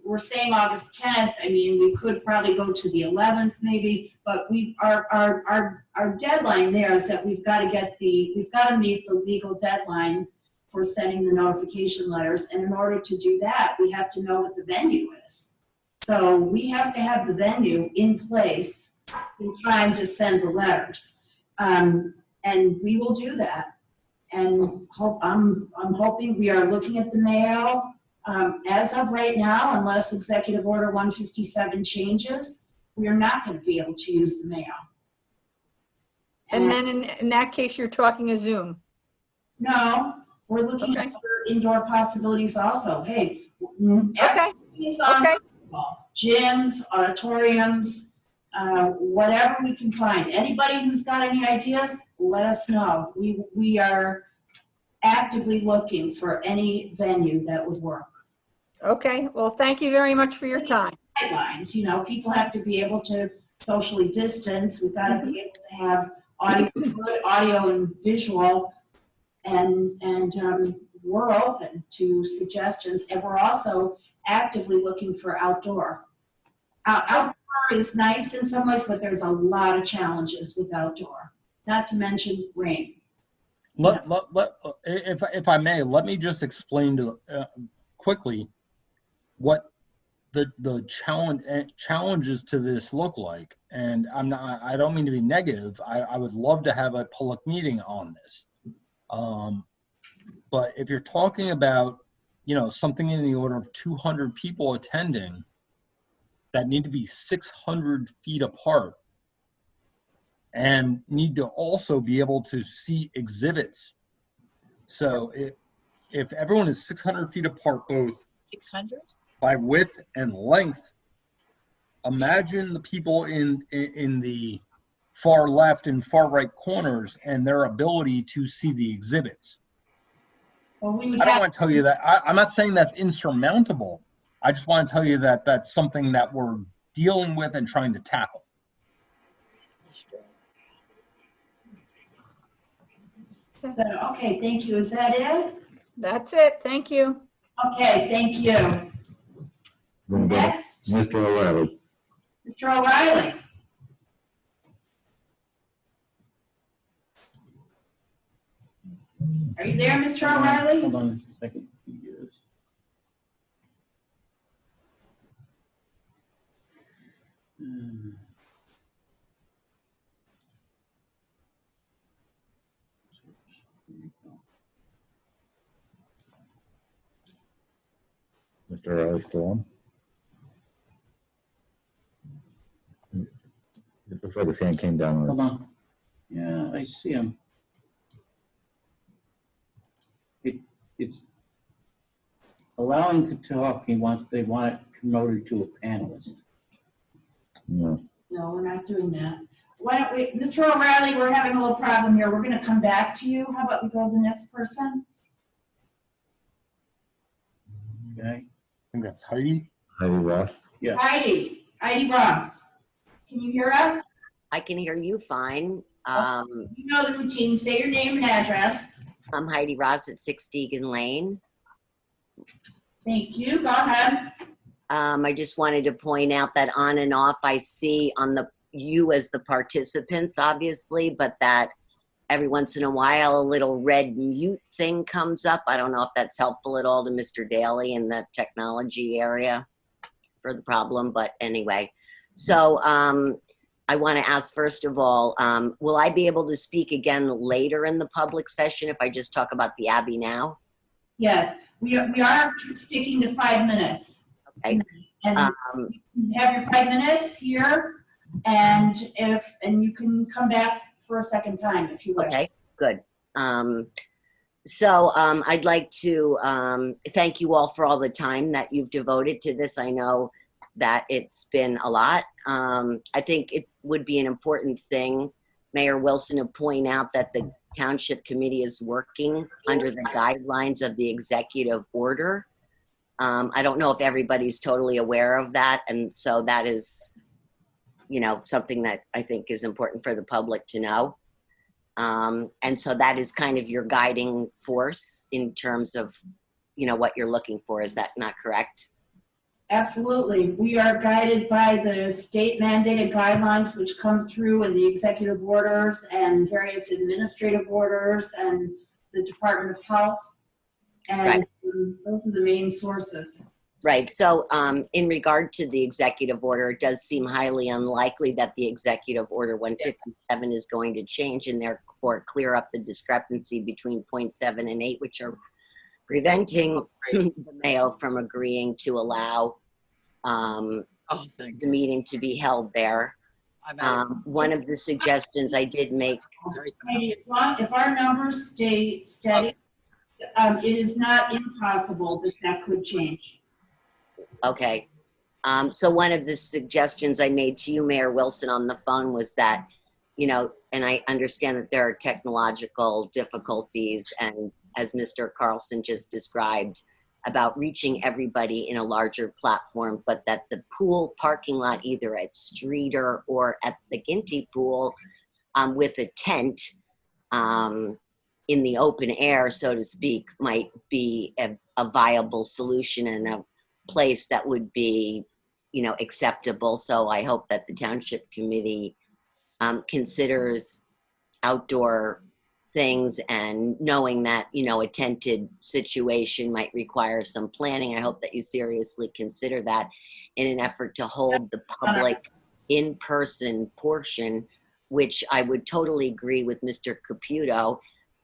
we're saying August 10th. I mean, we could probably go to the 11th maybe, but our deadline there is that we've got to meet the legal deadline for sending the notification letters, and in order to do that, we have to know what the venue is. So we have to have the venue in place in time to send the letters, and we will do that. And I'm hoping we are looking at the Mayo. As of right now, unless Executive Order 157 changes, we are not going to be able to use the Mayo. And then in that case, you're talking a Zoom. No, we're looking at other indoor possibilities also. Hey, okay. Is on gyms, auditoriums, whatever we can find. Anybody who's got any ideas, let us know. We are actively looking for any venue that would work. Okay, well, thank you very much for your time. Guidelines, you know, people have to be able to socially distance. We've got to be able to have audio, good audio and visual, and we're open to suggestions, and we're also actively looking for outdoor. Outdoor is nice in some ways, but there's a lot of challenges with outdoor, not to mention rain. If I may, let me just explain to quickly what the challenges to this look like. And I don't mean to be negative. I would love to have a public meeting on this. But if you're talking about, you know, something in the order of 200 people attending that need to be 600 feet apart and need to also be able to see exhibits. So if everyone is 600 feet apart, both 600? by width and length, imagine the people in the far left and far right corners and their ability to see the exhibits. Well, we would I don't want to tell you that. I'm not saying that's insurmountable. I just want to tell you that that's something that we're dealing with and trying to tackle. So, okay, thank you. Is that it? That's it. Thank you. Okay, thank you. Next, Mr. O'Reilly. Mr. O'Reilly. Are you there, Mr. O'Reilly? Hold on a second. Yes. Mr. O'Reilly still on? It looks like the fan came down. Hold on. Yeah, I see him. It's allowing to talk. They want it promoted to a panelist. No. No, we're not doing that. Why don't we, Mr. O'Reilly, we're having a little problem here. We're going to come back to you. How about we go to the next person? Okay. I think that's Heidi. Heidi Roth. Yeah. Heidi Ross. Can you hear us? I can hear you fine. You know the routine. Say your name and address. I'm Heidi Ross at 6 Deegan Lane. Thank you. Go ahead. I just wanted to point out that on and off I see on you as the participants, obviously, but that every once in a while a little red mute thing comes up. I don't know if that's helpful at all to Mr. Daly in the technology area for the problem, but anyway. So I want to ask, first of all, will I be able to speak again later in the public session if I just talk about the Abbey now? Yes, we are sticking to 5 minutes. Okay. And you have your 5 minutes here, and you can come back for a second time if you wish. Okay, good. So I'd like to thank you all for all the time that you've devoted to this. I know that it's been a lot. I think it would be an important thing, Mayor Wilson, to point out that the Township Committee is working under the guidelines of the executive order. I don't know if everybody's totally aware of that, and so that is, you know, something that I think is important for the public to know. And so that is kind of your guiding force in terms of, you know, what you're looking for. Is that not correct? Absolutely. We are guided by the state mandated guidelines which come through in the executive orders and various administrative orders and the Department of Health. And right. Those are the main sources. Right. So in regard to the executive order, it does seem highly unlikely that the executive order 157 is going to change and therefore clear up the discrepancy between 0.7 and 8, which are preventing the mayor from agreeing to allow the meeting to be held there. One of the suggestions I did make. If our numbers stay steady, it is not impossible that could change. Okay. So one of the suggestions I made to you, Mayor Wilson, on the phone was that, you know, and I understand that there are technological difficulties, and as Mr. Carlson just described, about reaching everybody in a larger platform, but that the pool parking lot, either at Streeter or at the Ginty pool, with a tent in the open air, so to speak, might be a viable solution and a place that would be, acceptable. So I hope that the Township Committee considers outdoor things, and knowing that, a tented situation might require some planning. I hope that you seriously consider that in an effort to hold the public in-person portion, which I would totally agree with Mr. Caputo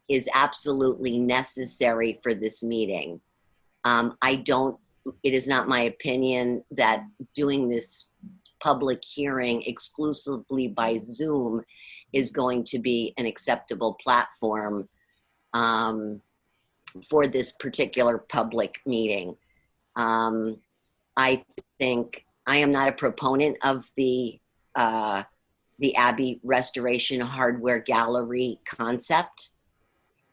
is absolutely necessary for this meeting. It is not my opinion that doing this public hearing exclusively by Zoom is going to be an acceptable platform for this particular public meeting. I think I am not a proponent of the Abbey Restoration Hardware Gallery concept.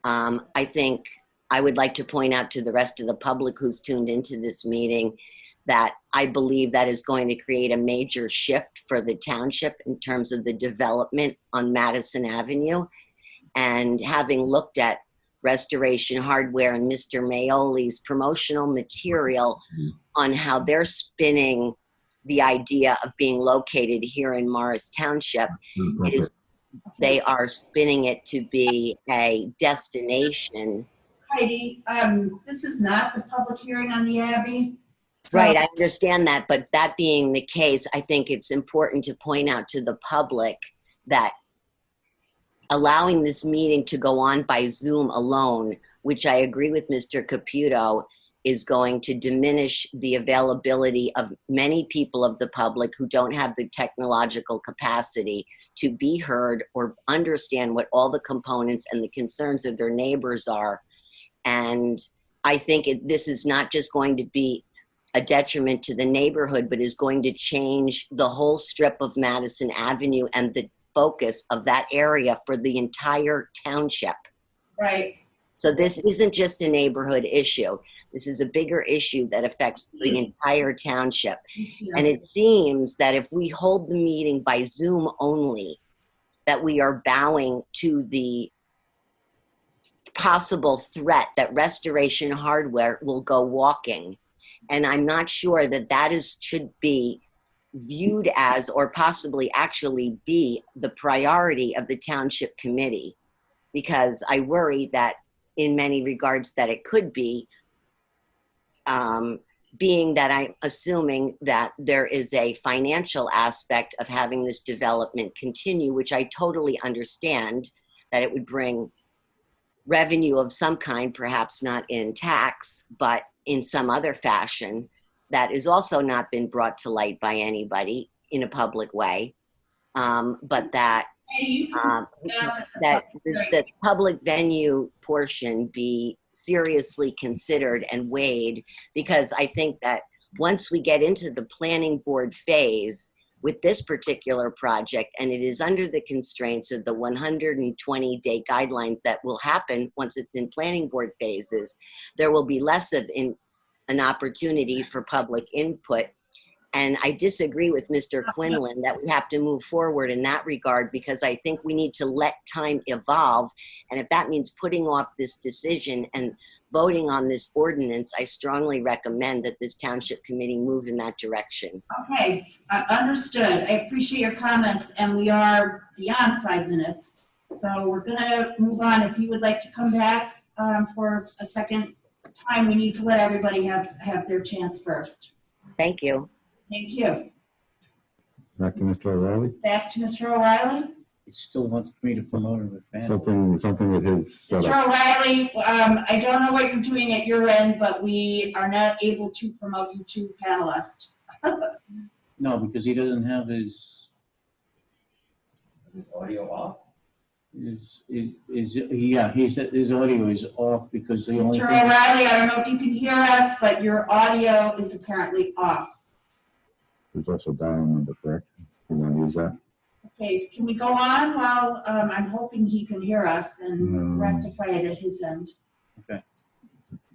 I think I would like to point out to the rest of the public who's tuned into this meeting that I believe that is going to create a major shift for the township in terms of the development on Madison Avenue. And having looked at Restoration Hardware and Mr. Maioli's promotional material on how they're spinning the idea of being located here in Morris Township, they are spinning it to be a destination. Heidi, this is not the public hearing on the Abbey. Right, I understand that, but that being the case, I think it's important to point out to the public that allowing this meeting to go on by Zoom alone, which I agree with Mr. Caputo, is going to diminish the availability of many people of the public who don't have the technological capacity to be heard or understand what all the components and the concerns of their neighbors are. And I think this is not just going to be a detriment to the neighborhood, but is going to change the whole strip of Madison Avenue and the focus of that area for the entire township. Right. So this isn't just a neighborhood issue. This is a bigger issue that affects the entire township. And it seems that if we hold the meeting by Zoom only, that we are bowing to the possible threat that Restoration Hardware will go walking. And I'm not sure that should be viewed as, or possibly actually be, the priority of the Township Committee, because I worry that in many regards that it could be, being that I'm assuming that there is a financial aspect of having this development continue, which I totally understand, that it would bring revenue of some kind, perhaps not in tax, but in some other fashion, that has also not been brought to light by anybody in a public way, but that the public venue portion be seriously considered and weighed, because I think that once we get into the planning board phase with this particular project, and it is under the constraints of the 120-day guidelines that will happen once it's in planning board phases, there will be less of an opportunity for public input. And I disagree with Mr. Quinlan that we have to move forward in that regard, because I think we need to let time evolve. And if that means putting off this decision and voting on this ordinance, I strongly recommend that this Township Committee move in that direction. Okay, understood. I appreciate your comments, and we are beyond 5 minutes. So we're gonna move on. If you would like to come back for a second time, we need to let everybody have their chance first. Thank you. Thank you. Back to Mr. O'Reilly. Back to Mr. O'Reilly. He still wants me to promote him with Something with his Mr. setup. O'Reilly, I don't know what you're doing at your end, but we are not able to promote you to panelist. No, because he doesn't have his audio off? his audio is off because the only Mr. thing. O'Reilly, I don't know if you can hear us, but your audio is apparently off. There's also dial number, correct? You want to use that? Okay, can we go on while, I'm hoping he can hear us and rectify it at his end.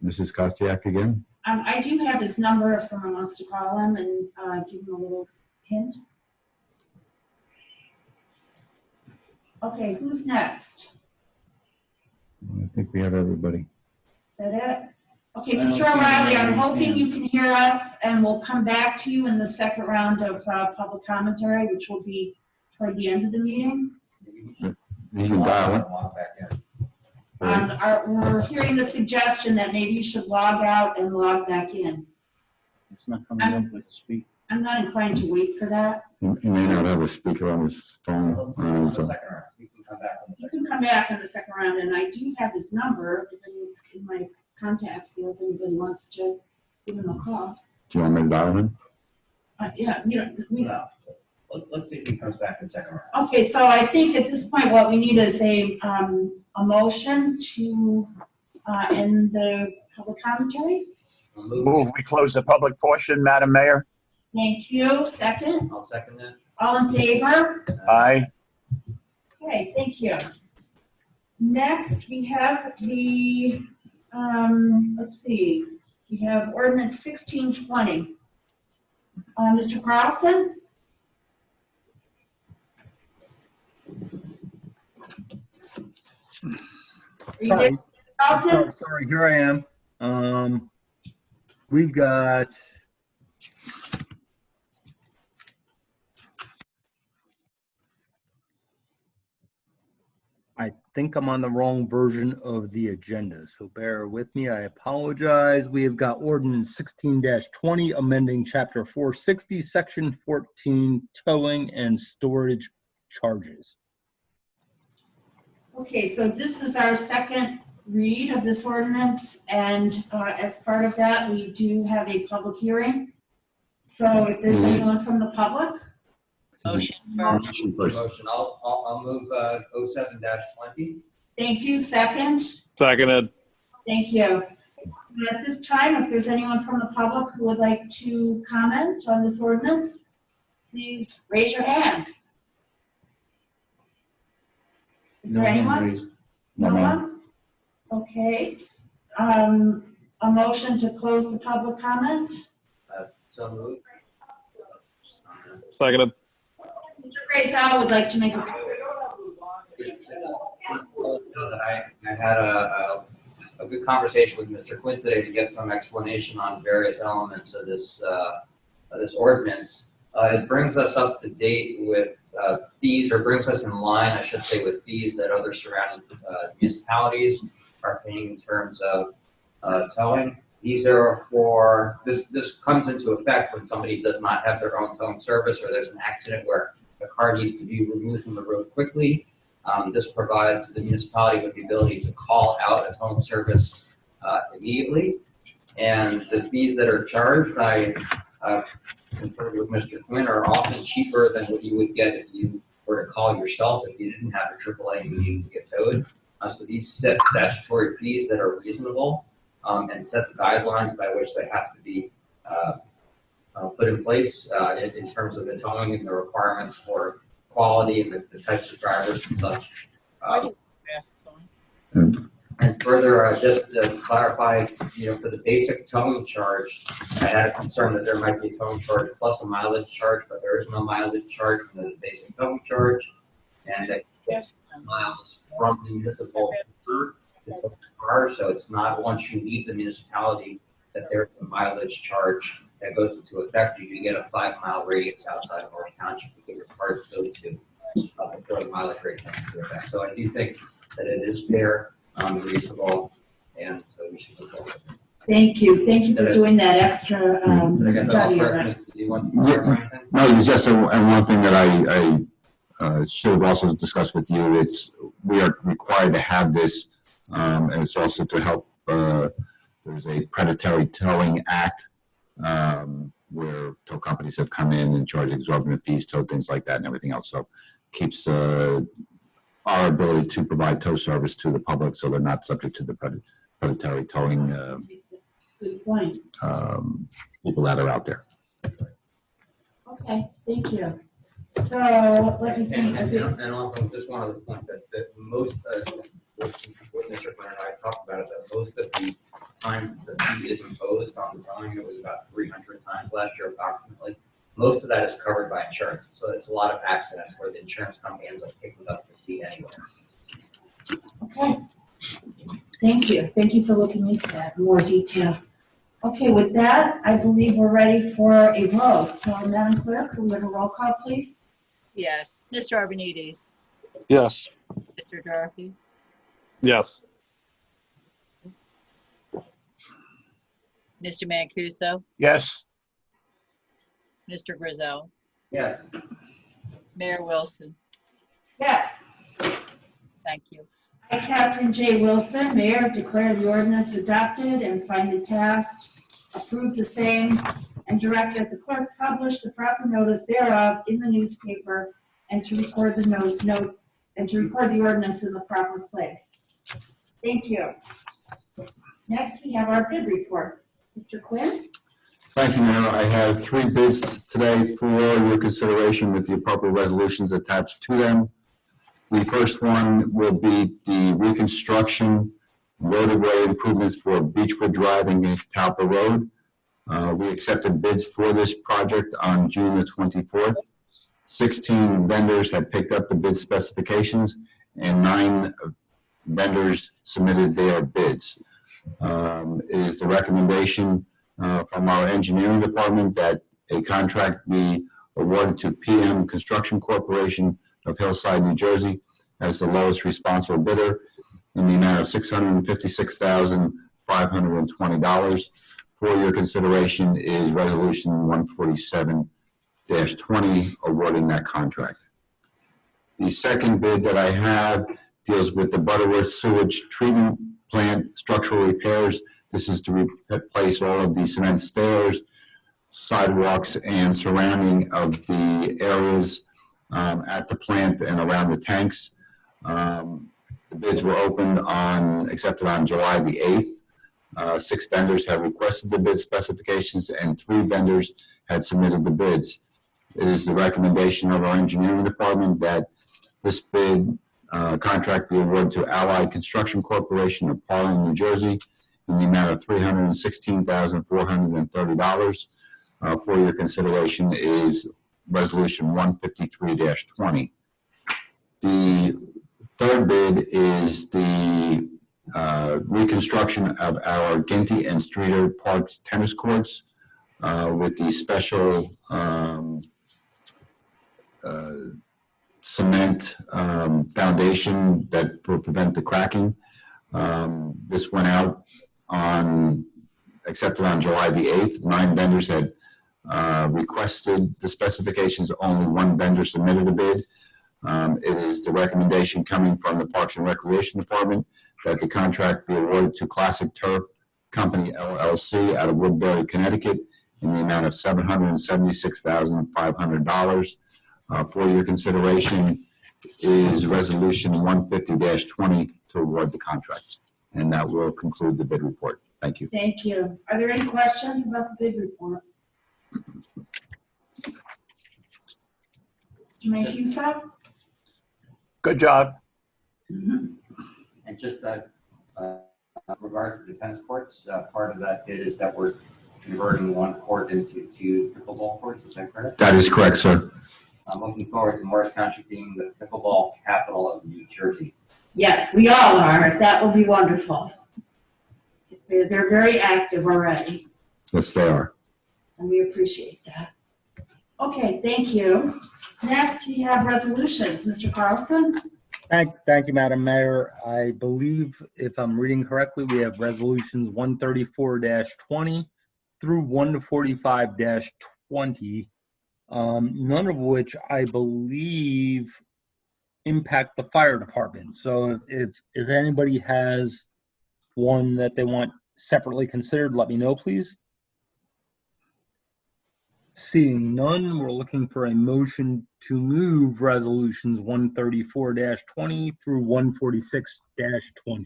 Mrs. Kostiak again? I do have his number if someone wants to call him and give him a little hint. Okay, who's next? I think we have everybody. Is that it? Okay, I don't Mr. see O'Reilly, I'm anybody. hoping you can hear us, and we'll come back to you in the second round of public commentary, which will be toward the end of the meeting. You can dial it. Walk back in. We're hearing the suggestion that maybe you should log out and log back in. It's not coming up with speak. I'm not inclined to wait for that. He may not have a speaker on his phone. Let's move on to the second round. You can come back on the You second. can come back in the second round, and I do have his number in my contacts, so if anybody wants to give him a call. Do you want me to dial him? Yeah, No. Let's see if he comes back in the second round. okay, so I think at this point, what we need is a motion to end the public commentary. I'll move. Move, we close the public portion, Madam Mayor. Thank you. Second, I'll second that. all in favor? Aye. Okay, thank you. Next, we have the, let's see, we have ordinance 1620. Mr. Carlson? Are you there, Mr. Carlson? Sorry, here I am. We've got. I think I'm on the wrong version of the agenda, so bear with me. I apologize. We have got ordinance 16-20, amending chapter 460, section 14, towing and storage charges. Okay, so this is our second read of this ordinance, and as part of that, we do have a public hearing. So if there's anyone from the public? Motion Motion first. Motion, I'll move 07-20. Thank you. Second? Seconded. Thank you. At this time, if there's anyone from the public who would like to comment on this ordinance, please raise your hand. Is there anyone? No one? Okay. A motion to close the public comment? So moved. Seconded. Mr. Grayson would like to make a I had a good conversation with Mr. Quinn today to get some explanation on various elements of this ordinance. It brings us up to date with fees, or brings us in line, I should say, with fees that other surrounding municipalities are paying in terms of towing. These are for, this comes into effect when somebody does not have their own towing service, or there's an accident where the car needs to be removed from the road quickly. This provides the municipality with the ability to call out a towing service immediately. And the fees that are charged, I conferred with Mr. Quinn, are often cheaper than what you would get if you were to call yourself if you didn't have a AAA and you needed to get towed. So these set statutory fees that are reasonable and sets guidelines by which they have to be put in place in terms of the towing and the requirements for quality and the types of drivers and such. And further, just to clarify, for the basic towing charge, I had a concern that there might be a towing charge plus a mileage charge, but there is no mileage charge for the basic towing charge. And that miles from the municipal to the car, so it's not once you leave the municipality that there's a mileage charge that goes into effect. You get a 5-mile radius outside of Morris Township to get your car towed to before the mileage rate comes into effect. So I do think that it is fair, reasonable, and so we should move forward. Thank you. Thank you for doing that extra study. Do you want to clarify anything? No, it's just and one thing that I should have also discussed with you. We are required to have this, and it's also to help. There's a predatory towing act where tow companies have come in and charged exorbitant fees, tow things like that, and everything else. So keeps our ability to provide tow service to the public, so they're not subject to the predatory towing Good point. people that are out there. Okay, thank you. So let me think. And also, just one other point, that most, what Mr. Quinn and I talked about is that most of the time the fee is imposed on the zoning, it was about 300 times last year approximately. Most of that is covered by insurance, so it's a lot of accidents where the insurance company ends up picking up the fee anyway. Okay. Thank you. Thank you for looking into that in more detail. Okay, with that, I believe we're ready for a vote. So, Madam Clerk, can we have a roll call, please? Yes. Mr. Arvanites, Yes. Mr. Jarfi, Yes. Mr. Mancuso, Yes. Mr. Grizel, Yes. Mayor Wilson. Yes. Thank you. I, Catherine J. Wilson, Mayor, declare the ordinance adopted and find it passed, approve the same, and direct that the clerk publish the proper notice thereof in the newspaper and to record the the ordinance in the proper place. Thank you. Next, we have our bid report. Mr. Quinn? Thank you, Mayor. I have 3 bids today for your consideration with the appropriate resolutions attached to them. The first one will be the reconstruction roadway improvements for Beechwood Drive and Talpa Road. We accepted bids for this project on June the 24th. 16 vendors had picked up the bid specifications and 9 vendors submitted their bids. It is the recommendation from our engineering department that a contract be awarded to PM Construction Corporation of Hillside, New Jersey, as the lowest responsible bidder in the amount of $656,520. For your consideration is Resolution 147-20, awarding that contract. The second bid that I have deals with the Butterworth Sewage Treatment Plant structural repairs. This is to replace all of the cement stairs, sidewalks, and surrounding of the areas at the plant and around the tanks. The bids were accepted on July the 8th. 6 vendors have requested the bid specifications and 3 vendors had submitted the bids. It is the recommendation of our engineering department that this bid contract be awarded to Allied Construction Corporation of Parlin, New Jersey, in the amount of $316,430. For your consideration is Resolution 153-20. The third bid is the reconstruction of our Ginty and Streeter Parks tennis courts with the special cement foundation that will prevent the cracking. This went out accepted on July the 8th. 9 vendors had requested the specifications. Only 1 vendor submitted a bid. It is the recommendation coming from the Parks and Recreation Department that the contract be awarded to Classic Turf Company LLC out of Woodbury, Connecticut, in the amount of $776,500. For your consideration is Resolution 150-20 to award the contract. And that will conclude the bid report. Thank you. Thank you. Are there any questions about the bid report? Mr. Mancuso? Good job. And just regards to the tennis courts, part of that bid is that we're converting 1 court into 2 pickleball courts. Is that correct? That is correct, sir. I'm looking forward to Morris Township being the pickleball capital of New Jersey. Yes, we all are. That will be wonderful. They're very active already, Yes, they are. and we appreciate that. Okay, thank you. Next, we have resolutions. Mr. Carlson? Thank you, Madam Mayor. I believe, if I'm reading correctly, we have resolutions 134-20 through 145-20, none of which I believe impact the fire department. So if anybody has one that they want separately considered, let me know, please. Seeing none, we're looking for a motion to move resolutions 134-20 through 146-20.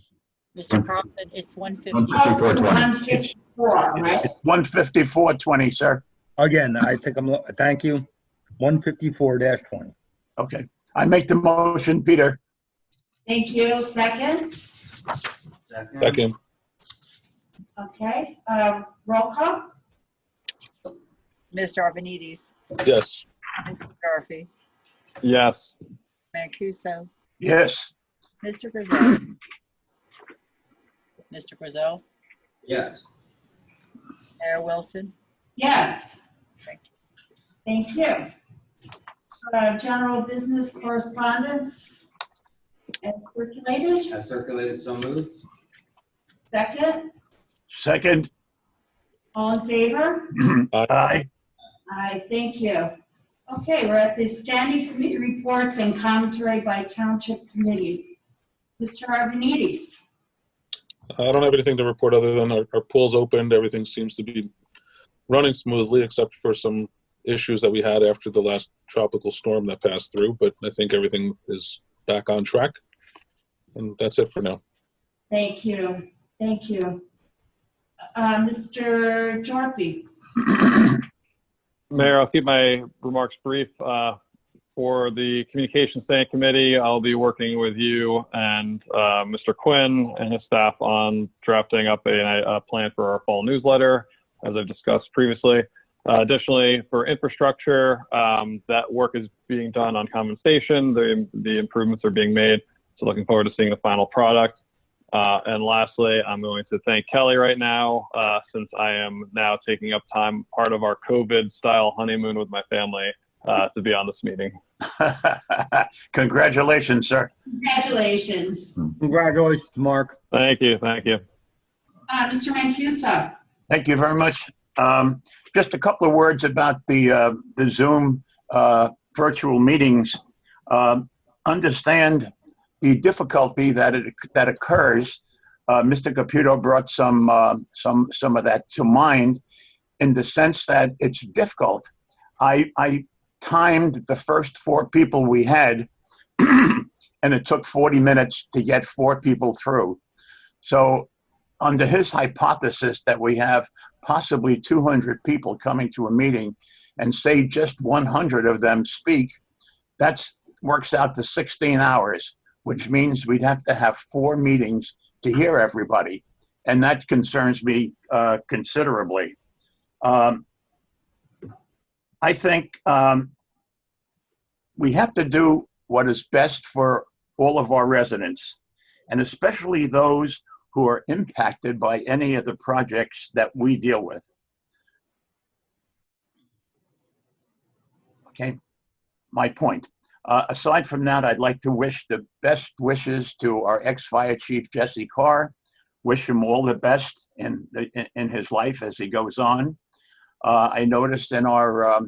Mr. Carlson, it's 150. 154, right? It's 154-20, sir. Again, I think thank you. 154-20. Okay. I make the motion, Peter. Thank you. Second? Second. Okay, roll call? Mr. Arvanites, Yes. Mr. Garfi, Yes. Mancuso, Yes. Mr. Griselle. Mr. Griselle, Yes. Mayor Wilson. Yes. Thank you. Thank you. General business correspondence as circulated. As circulated, so moved. Second, Second. all in favor? Aye. Aye, thank you. Okay, we're at the standing committee reports and commentary by township committee. Mr. Arvanites. I don't have anything to report other than our pool's opened. Everything seems to be running smoothly, except for some issues that we had after the last tropical storm that passed through. But I think everything is back on track. And that's it for now. Thank you. Thank you. Mr. Jarphy. Mayor, I'll keep my remarks brief. For the Communications Standing Committee, I'll be working with you and Mr. Quinn and his staff on drafting up a plan for our fall newsletter, as I've discussed previously. Additionally, for infrastructure, that work is being done on Common Station. The improvements are being made, so looking forward to seeing the final product. And lastly, I'm going to thank Kelly right now, since I am now taking up time, part of our COVID-style honeymoon with my family, to be on this meeting. Congratulations, sir. Congratulations. Congratulations, Mark. Thank you. Thank you. Mr. Mancuso. Thank you very much. Just a couple of words about the Zoom virtual meetings. Understand the difficulty that occurs. Mr. Caputo brought some of that to mind, in the sense that it's difficult. I timed the first 4 people we had, and it took 40 minutes to get 4 people through. So under his hypothesis that we have possibly 200 people coming to a meeting, and say just 100 of them speak, that works out to 16 hours, which means we'd have to have 4 meetings to hear everybody. And that concerns me considerably. I think we have to do what is best for all of our residents, and especially those who are impacted by any of the projects that we deal with. Okay, my point. Aside from that, I'd like to wish the best wishes to our ex-Fire Chief Jesse Carr. Wish him all the best in his life as he goes on. I noticed in our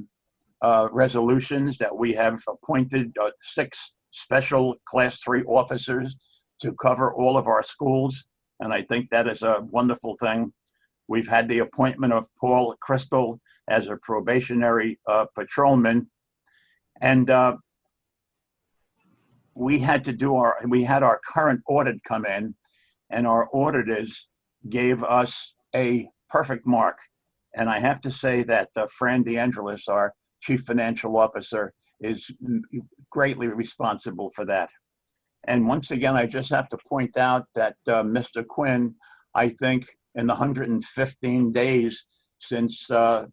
resolutions that we have appointed 6 special Class 3 officers to cover all of our schools, and I think that is a wonderful thing. We've had the appointment of Paul Crystal as a probationary patrolman, and we had our current audit come in, and our auditors gave us a perfect mark. And I have to say that Fran DeAngelis, our Chief Financial Officer, is greatly responsible for that. And once again, I just have to point out that Mr. Quinn, I think in the 115 days since the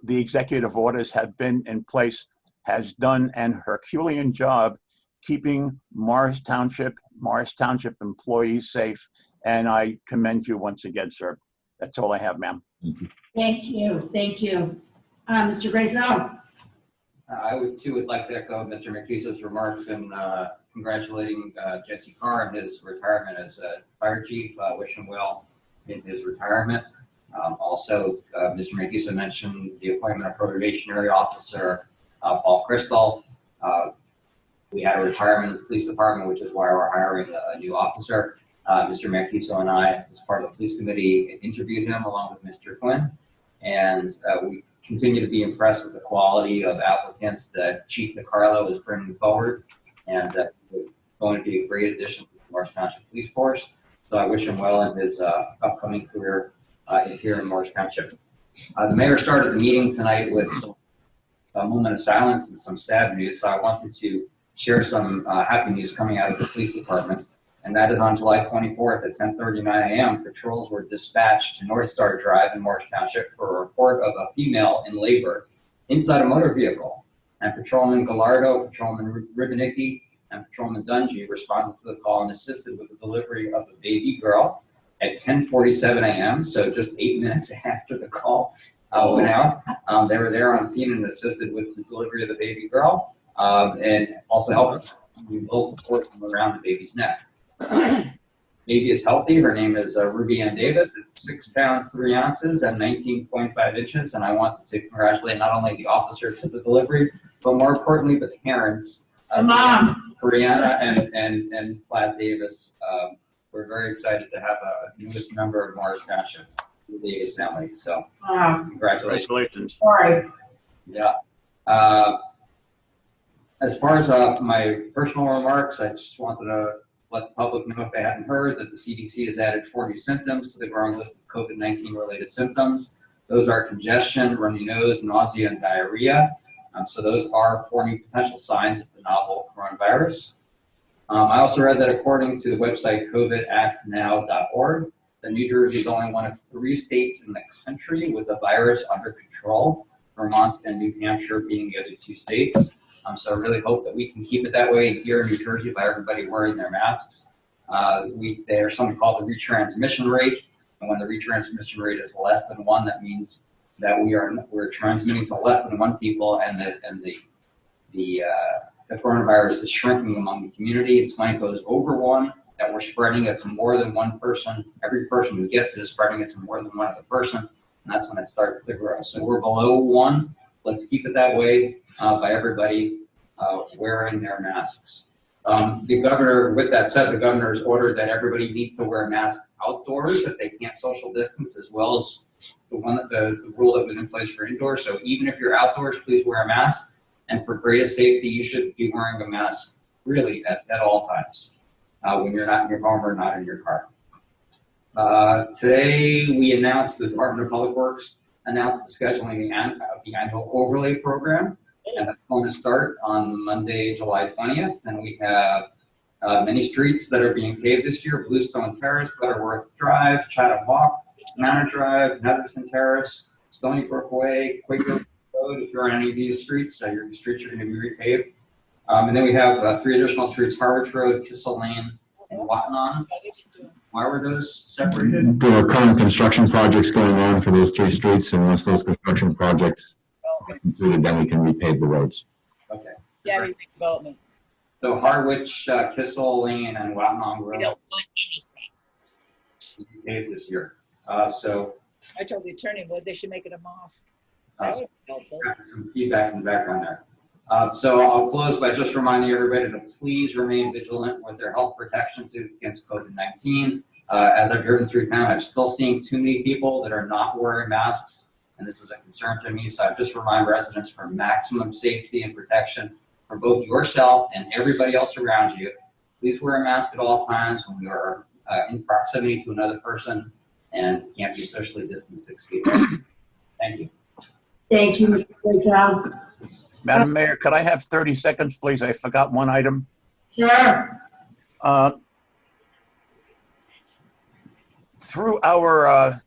executive orders have been in place, has done an Herculean job keeping Morris Township employees safe. And I commend you once again, sir. That's all I have, ma'am. Thank you. Thank you. Mr. Griselle. I would like to echo Mr. Mancuso's remarks and congratulating Jesse Carr on his retirement as a fire chief. Wish him well in his retirement. Also, Mr. Mancuso mentioned the appointment of probationary officer Paul Crystal. We had a retirement in the police department, which is why we're hiring a new officer. Mr. Mancuso and I, as part of the police committee, interviewed him along with Mr. Quinn, and we continue to be impressed with the quality of applicants that Chief DiCarlo is bringing forward, and that is going to be a great addition to the Morris Township Police Force. So I wish him well in his upcoming career here in Morris Township. The mayor started the meeting tonight with a moment of silence and some sad news. So I wanted to share some happy news coming out of the police department. And that is on July 24th at 10:39 a.m., patrols were dispatched to North Star Drive in Morris Township for a report of a female in labor inside a motor vehicle. And Patrolman Gallardo, Patrolman Ribanicki, and Patrolman Dungy responded to the call and assisted with the delivery of a baby girl at 10:47 a.m., so just 8 minutes after the call went out. They were there on scene and assisted with the delivery of the baby girl, and also helped with local support from around the baby's neck. Baby is healthy. Her name is Ruby Ann Davis. It's 6 pounds 3 ounces and 19.5 inches. And I wanted to congratulate not only the officers for the delivery, but more importantly, the parents, Mom, Brianna and Platt Davis. We're very excited to have a newest member of Morris Township, the Davis family. So congratulations. Congratulations. sorry. Yeah. As far as my personal remarks, I just wanted to let the public know, if they hadn't heard, that the CDC has added 40 symptoms to the growing list of COVID-19 related symptoms. Those are congestion, runny nose, nausea, and diarrhea. So those are 40 potential signs of the novel coronavirus. I also read that according to the website covidactnow.org, that New Jersey is only one of 3 states in the country with the virus under control, Vermont and New Hampshire being the other 2 states. So I really hope that we can keep it that way here in New Jersey by everybody wearing their masks. There's something called the retransmission rate, and when the retransmission rate is less than 1, that means that we're transmitting to less than 1 people, and the coronavirus is shrinking among the community. It's when it goes over 1 that we're spreading it to more than 1 person. Every person who gets it is spreading it to more than 1 other person, and that's when it starts to grow. So we're below 1. Let's keep it that way by everybody wearing their masks. The governor, with that said, the governor has ordered that everybody needs to wear a mask outdoors if they can't social distance, as well as the rule that was in place for indoors. So even if you're outdoors, please wear a mask. And for greatest safety, you should be wearing a mask really at all times when you're not in your home or not in your car. Today, we announced, the Department of Public Works announced the scheduling of the annual overlay program. And that's going to start on Monday, July 20th. And we have many streets that are being paved this year: Bluestone Terrace, Butterworth Drive, Chatham Walk, Manor Drive, Netherton Terrace, Stony Brook Way, Quaker Road. If you're on any of these streets, your streets are going to be repaved. And then we have 3 additional streets: Harwich Road, Kissel Lane, and Wattenon. Why were those separated? There are current construction projects going on for those 3 streets, and once those construction projects are completed, then we can repave the roads. Okay. Yeah, redevelopment. So Harwich, Kissel Lane, and Wattenon Road. We don't want anything. Paved this year. So I told the attorney, well, they should make it a mosque. uh, That would be helpful. some feedback in the background there. So I'll close by just reminding everybody to please remain vigilant with their health protection suits against COVID-19. As I've driven through town, I'm still seeing too many people that are not wearing masks, and this is a concern to me. So I just remind residents, for maximum safety and protection for both yourself and everybody else around you, please wear a mask at all times when you are in proximity to another person and can't be socially distanced 6 feet. Thank you. Thank you, Mr. Blaisdell. Madam Mayor, could I have 30 seconds, please? I forgot one item. Sure. Through our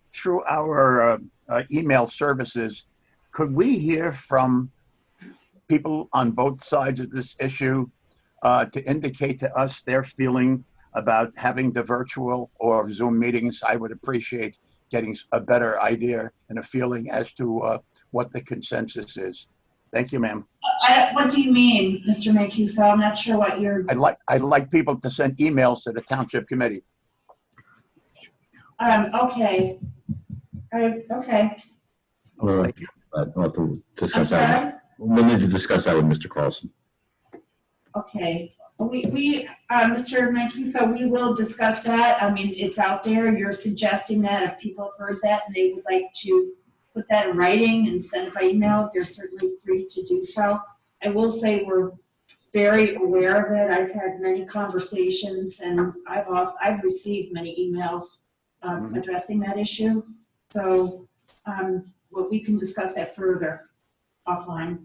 email services, could we hear from people on both sides of this issue to indicate to us their feeling about having the virtual or Zoom meetings? I would appreciate getting a better idea and a feeling as to what the consensus is. Thank you, ma'am. What do you mean, Mr. Mancuso? I'm not sure what you're... I'd like people to send emails to the Township Committee. Okay. Okay. We'll have to discuss that. We'll need to discuss that with Mr. Carlson. Okay. Mr. Mancuso, we will discuss that. I mean, it's out there. You're suggesting that if people have heard that and they would like to put that in writing and send it by email, they're certainly free to do so. I will say we're very aware of it. I've had many conversations, and I've received many emails addressing that issue. So we can discuss that further offline.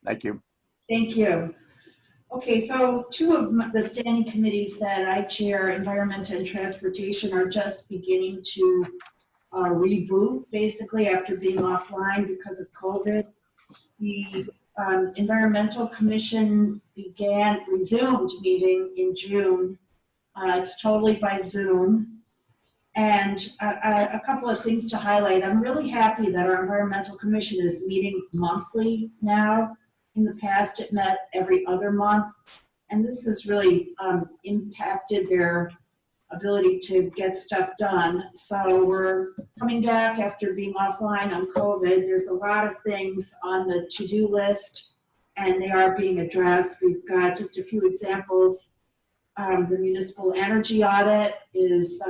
Thank you. Thank you. Okay, so two of the standing committees that I chair, Environment and Transportation, are just beginning to reboot, basically, after being offline because of COVID. The Environmental Commission resumed meeting in June. It's totally by Zoom. And a couple of things to highlight. I'm really happy that our Environmental Commission is meeting monthly now. In the past, it met every other month. And this has really impacted their ability to get stuff done. So we're coming back after being offline on COVID. There's a lot of things on the to-do list, and they are being addressed. We've got just a few examples. The municipal energy audit is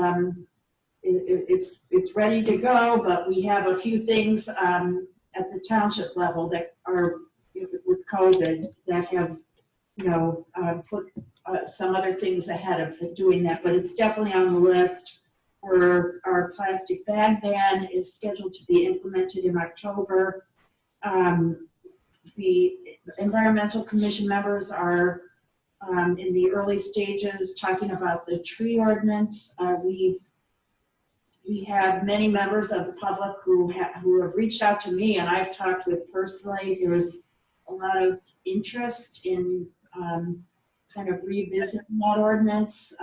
it's ready to go, but we have a few things at the township level that are with COVID that have, put some other things ahead of doing that, but it's definitely on the list. Where our plastic bag ban is scheduled to be implemented in October. The Environmental Commission members are in the early stages talking about the tree ordinance. We have many members of the public who have reached out to me and I've talked with personally. There's a lot of interest in kind of revisiting that ordinance.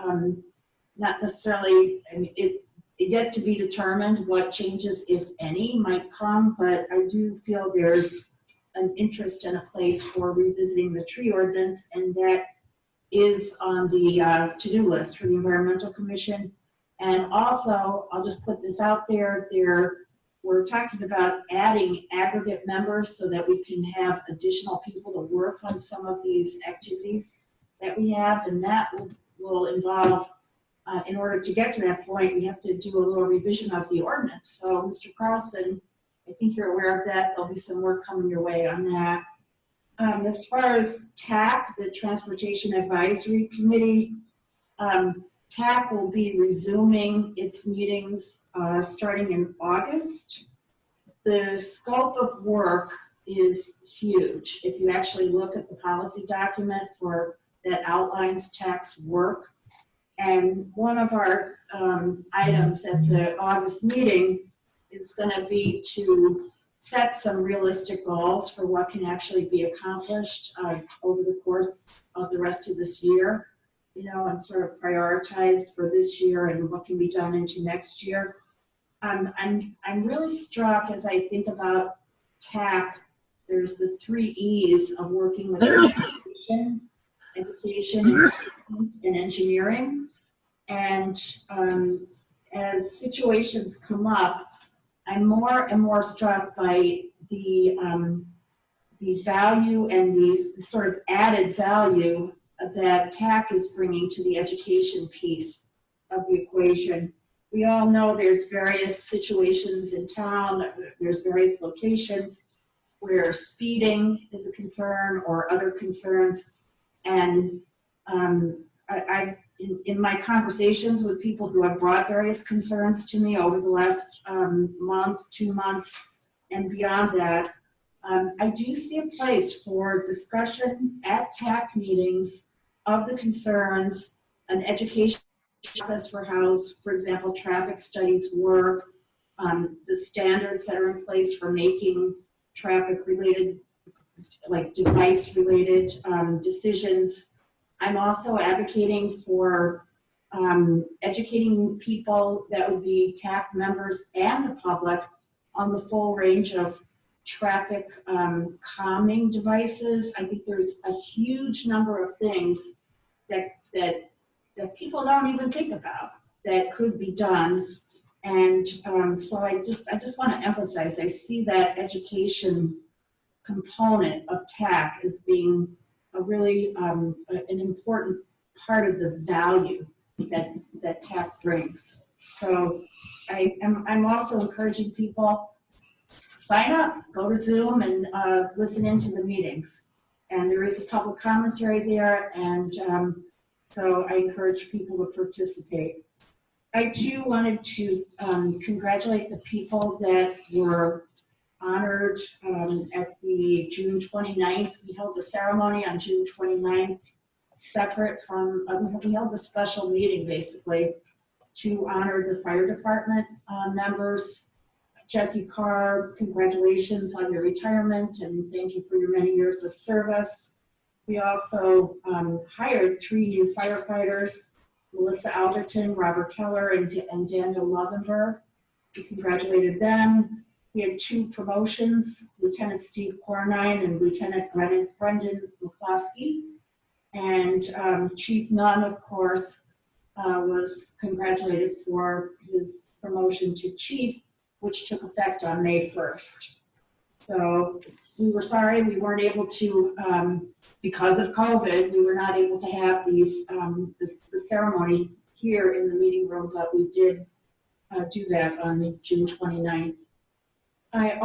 Not necessarily, it yet to be determined what changes, if any, might come, but I do feel there's an interest and a place for revisiting the tree ordinance, and that is on the to-do list for the Environmental Commission. And also, I'll just put this out there, we're talking about adding aggregate members so that we can have additional people to work on some of these activities that we have, and that will involve, in order to get to that point, we have to do a little revision of the ordinance. So, Mr. Carlson, I think you're aware of that. There'll be some work coming your way on that. As far as TAC, the Transportation Advisory Committee, TAC will be resuming its meetings starting in August. The scope of work is huge. If you actually look at the policy document that outlines TAC's work, and one of our items at the August meeting is going to be to set some realistic goals for what can actually be accomplished over the course of the rest of this year. And sort of prioritized for this year and what can be done into next year. I'm really struck as I think about TAC. There's the 3 E's of working with education, and engineering. And as situations come up, I'm more and more struck by the value and the sort of added value that TAC is bringing to the education piece of the equation. We all know there's various situations in town, there's various locations where speeding is a concern or other concerns. And in my conversations with people who have brought various concerns to me over the last month, 2 months, and beyond that, I do see a place for discussion at TAC meetings of the concerns, an education process for how, for example, traffic studies work, the standards that are in place for making traffic-related, like device-related decisions. I'm also advocating for educating people that would be TAC members and the public on the full range of traffic calming devices. I think there's a huge number of things that people don't even think about that could be done. And so I just want to emphasize, I see that education component of TAC as being a really an important part of the value that TAC brings. So I'm also encouraging people, sign up, go to Zoom and listen into the meetings. And there is a public commentary there, and so I encourage people to participate. I too wanted to congratulate the people that were honored at the June 29th. We held a ceremony on June 29th, separate from, we held a special meeting basically to honor the fire department members. Jesse Carr, congratulations on your retirement and thank you for your many years of service. We also hired 3 new firefighters, Melissa Alderton, Robert Keller, and Daniel Lovenberg. We congratulated them. We had 2 promotions, Lieutenant Steve Cornine and Lieutenant Brendan McCloskey. And Chief Nunn, of course, was congratulated for his promotion to chief, which took effect on May 1st. So we were sorry we weren't able to, because of COVID, we were not able to have these the ceremony here in the meeting room, but we did do that on June 29th. I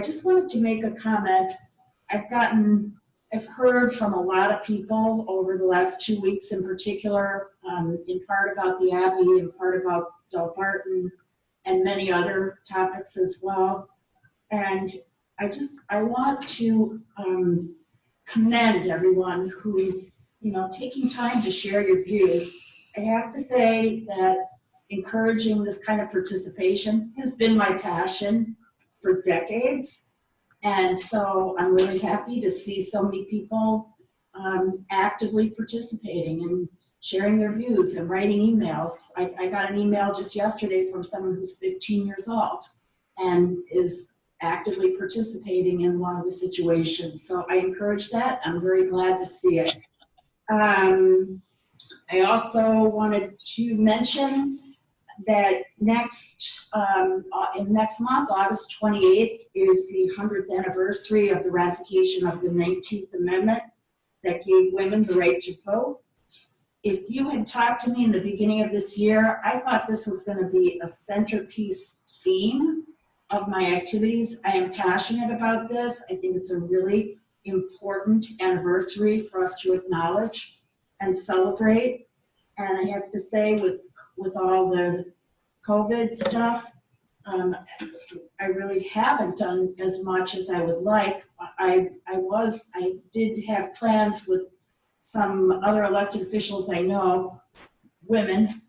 just wanted to make a comment. I've heard from a lot of people over the last 2 weeks in particular, in part about the Abbey, in part about Delbarton, and many other topics as well. And I want to commend everyone who's, taking time to share your views. I have to say that encouraging this kind of participation has been my passion for decades. And so I'm really happy to see so many people actively participating and sharing their views and writing emails. I got an email just yesterday from someone who's 15 years old and is actively participating in one of the situations. So I encourage that. I'm very glad to see it. I also wanted to mention that next month, August 28th, is the 100th anniversary of the ratification of the 19th Amendment that gave women the right to vote. If you had talked to me in the beginning of this year, I thought this was going to be a centerpiece theme of my activities. I am passionate about this. I think it's a really important anniversary for us to acknowledge and celebrate. And I have to say, with all the COVID stuff, I really haven't done as much as I would like. I did have plans with some other elected officials I know, women,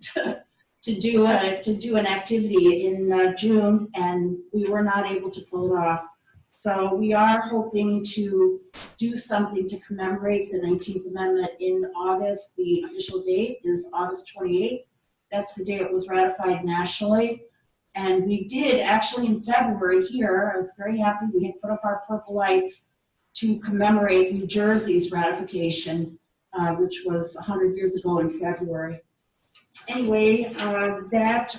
to do an activity in June, and we were not able to pull it off. So we are hoping to do something to commemorate the 19th Amendment in August. The official date is August 28th. That's the day it was ratified nationally. And we did actually in February here, I was very happy, we had put up our purple lights to commemorate New Jersey's ratification, which was 100 years ago in February. Anyway, that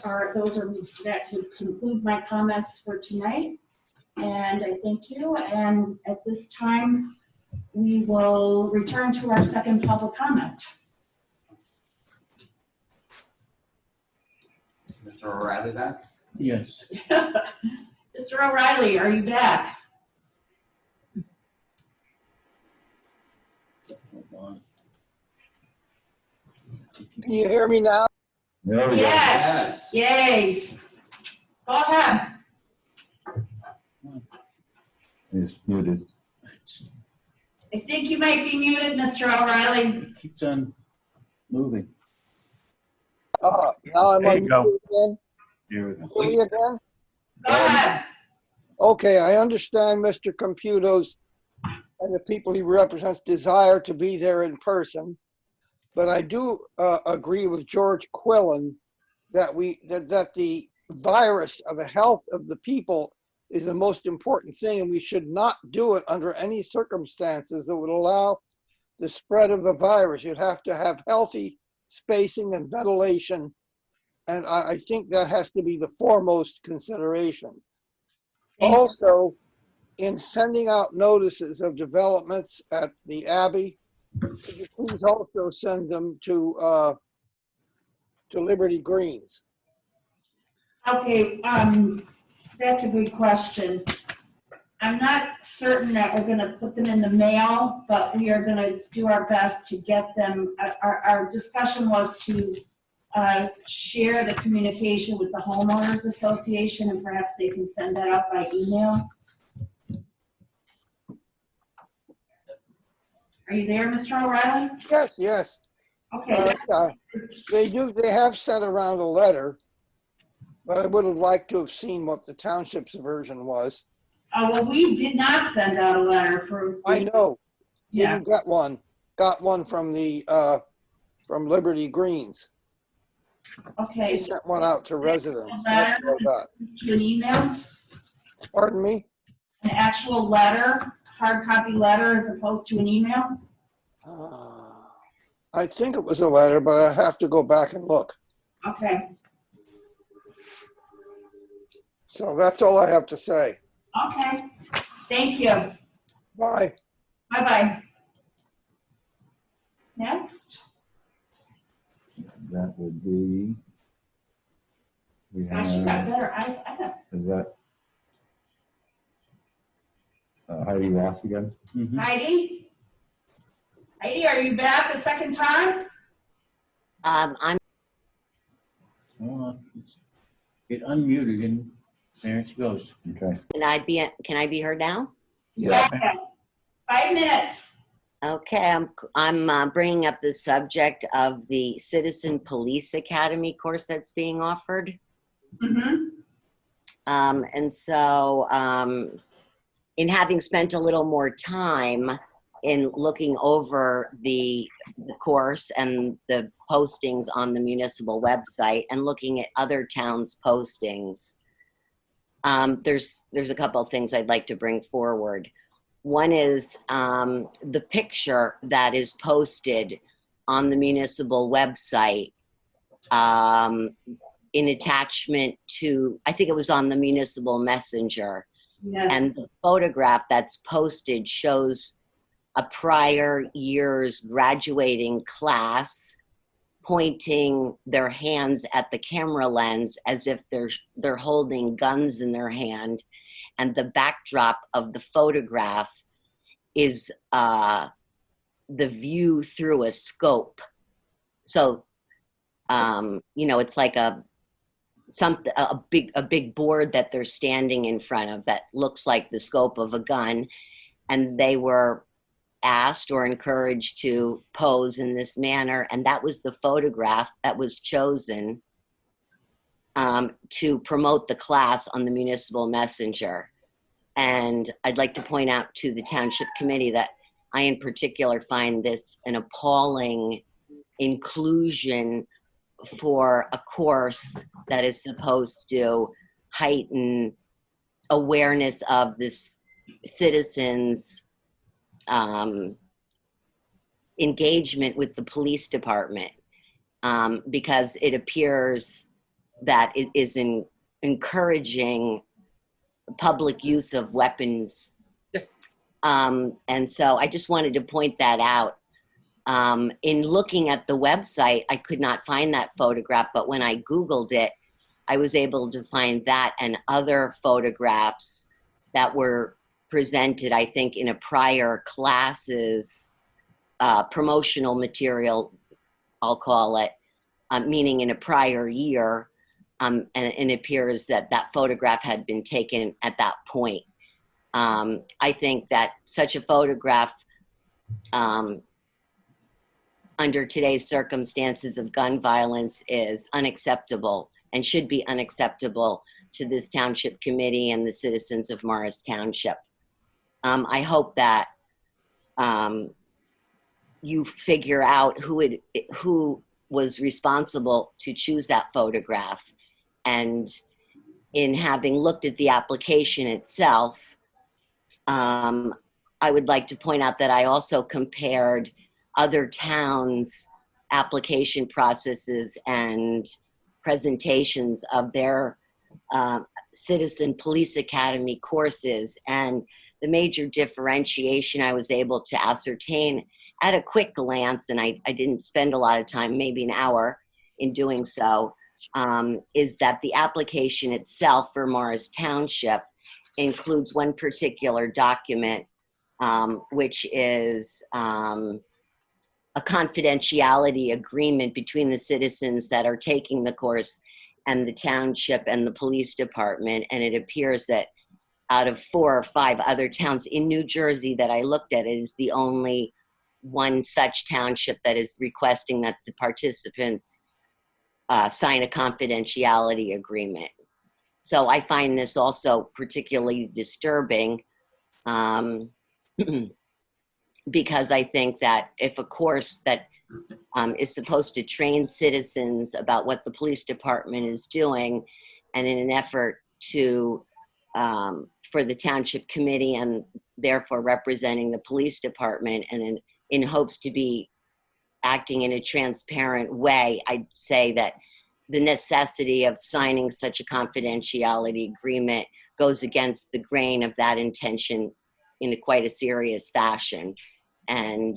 would conclude my comments for tonight. And I thank you. And at this time, we will return to our second public comment. Mr. O'Reilly back? Yes. Mr. O'Reilly, are you back? Can you hear me now? There we go. Yes. Yay. Go ahead. It's muted. I think you might be muted, Mr. O'Reilly. Keeps on moving. Now I'm There on you go. mute again. Here we go. Hear me again? Go ahead. Okay, I understand Mr. Computo's and the people he represents desire to be there in person, but I do agree with George Quillen that that the virus of the health of the people is the most important thing, and we should not do it under any circumstances that would allow the spread of the virus. You'd have to have healthy spacing and ventilation, and I think that has to be the foremost consideration. Also, in sending out notices of developments at the Abbey, could you please also send them to Liberty Greens? Okay, that's a good question. I'm not certain that we're going to put them in the mail, but we are going to do our best to get them. Our discussion was to share the communication with the homeowners association, and perhaps they can send that out by email. Are you there, Mr. O'Reilly? Yes, yes. Okay. They have sent around a letter, but I would have liked to have seen what the township's version was. Oh, well, we did not send out a letter for. I know. Yeah. Didn't get one. Got one from the, from Liberty Greens. Okay. They sent one out to residents. Letter That's what I got. to an email? Pardon me? An actual letter, hard copy letter, as opposed to an email? I think it was a letter, but I have to go back and look. Okay. So that's all I have to say. Okay. Thank you. Bye. Bye-bye. Next. That would be. We Gosh, you got have, better eyes. I got. is that Heidi Ross again? Heidi? Heidi, are you back a second time? I'm Get unmuted and there she goes. Okay. Can I be heard now? Yeah. 5 minutes. Okay, I'm bringing up the subject of the Citizen Police Academy course that's being offered. Mm-hmm. And so, in having spent a little more time in looking over the course and the postings on the municipal website and looking at other towns' postings, there's a couple of things I'd like to bring forward. One is the picture that is posted on the municipal website in attachment to, I think it was on the municipal messenger. Yes. And the photograph that's posted shows a prior year's graduating class pointing their hands at the camera lens as if they're holding guns in their hand. And the backdrop of the photograph is the view through a scope. So, it's like a big board that they're standing in front of that looks like the scope of a gun. And they were asked or encouraged to pose in this manner. And that was the photograph that was chosen to promote the class on the municipal messenger. And I'd like to point out to the Township Committee that I in particular find this an appalling inclusion for a course that is supposed to heighten awareness of this citizens' engagement with the police department, because it appears that it is encouraging public use of weapons. And so I just wanted to point that out. In looking at the website, I could not find that photograph, but when I Googled it, I was able to find that and other photographs that were presented, I think, in a prior class's promotional material, I'll call it, meaning in a prior year. And it appears that that photograph had been taken at that point. I think that such a photograph, under today's circumstances of gun violence, is unacceptable and should be unacceptable to this Township Committee and the citizens of Morris Township. I hope that you figure out who was responsible to choose that photograph. And in having looked at the application itself, I would like to point out that I also compared other towns' application processes and presentations of their Citizen Police Academy courses. And the major differentiation I was able to ascertain at a quick glance, and I didn't spend a lot of time, maybe an hour in doing so, is that the application itself for Morris Township includes one particular document, which is a a confidentiality agreement between the citizens that are taking the course and the township and the police department. And it appears that out of 4 or 5 other towns in New Jersey that I looked at, it is the only one such township that is requesting that the participants sign a confidentiality agreement. So I find this also particularly disturbing because I think that if a course that is supposed to train citizens about what the police department is doing, and in an effort to for the township committee and therefore representing the police department, and in hopes to be acting in a transparent way, I'd say that the necessity of signing such a confidentiality agreement goes against the grain of that intention in quite a serious fashion. And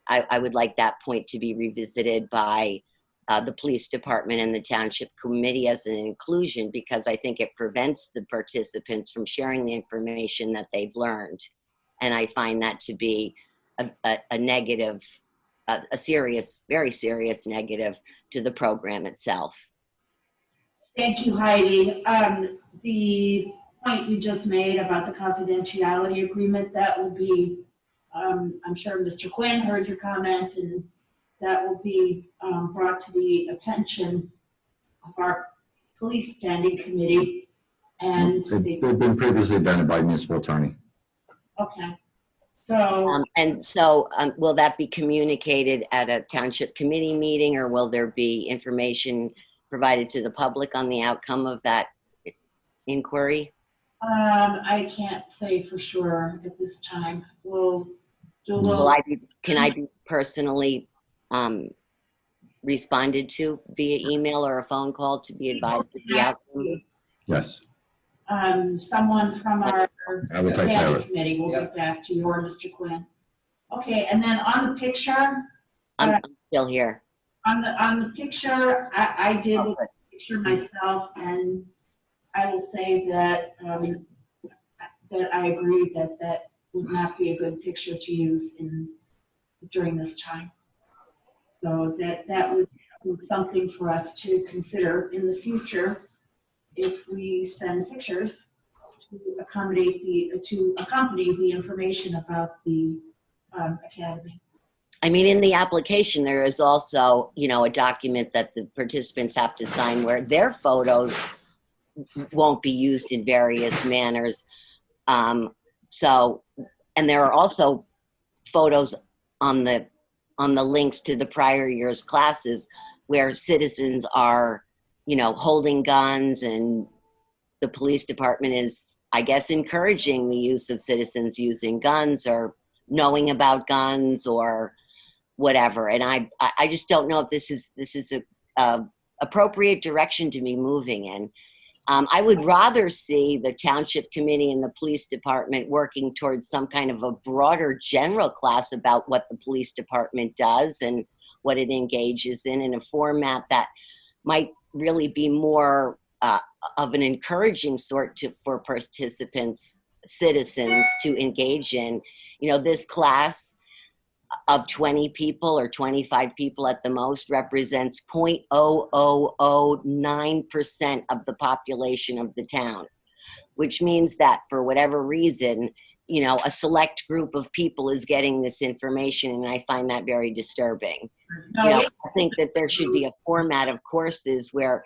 I would like that point to be revisited by the police department and the township committee as an inclusion, because I think it prevents the participants from sharing the information that they've learned. And I find that to be a negative, a serious, very serious negative to the program itself. Thank you, Heidi. The point you just made about the confidentiality agreement, that will be, I'm sure Mr. Quinn heard your comment, and that will be brought to the attention of our police standing committee. And They've been previously done by municipal attorney. okay. So, Will that be communicated at a township committee meeting, or will there be information provided to the public on the outcome of that inquiry? I can't say for sure at this time. Can I be personally responded to via email or a phone call to be advised of the outcome? Yes. Someone from our I will take care of standing it. committee will get back to you, or Mr. Quinn. Okay, and then on the picture, I'm still here. on the picture, I did the picture myself, and I will say that that I agree that that would not be a good picture to use during this time. So that would be something for us to consider in the future if we send pictures to accompany the information about the academy. I mean, in the application, there is also, a document that the participants have to sign where their photos won't be used in various manners. And there are also photos on the links to the prior year's classes where citizens are, holding guns, and the police department is, I guess, encouraging the use of citizens using guns or knowing about guns or whatever. And I just don't know if this is a appropriate direction to be moving in. I would rather see the township committee and the police department working towards some kind of a broader general class about what the police department does and what it engages in a format that might really be more of an encouraging sort for participants, citizens to engage in. This class of 20 people or 25 people at the most represents 0.0009% of the population of the town, which means that for whatever reason, a select group of people is getting this information, and I find that very disturbing. I think that there should be a format of courses where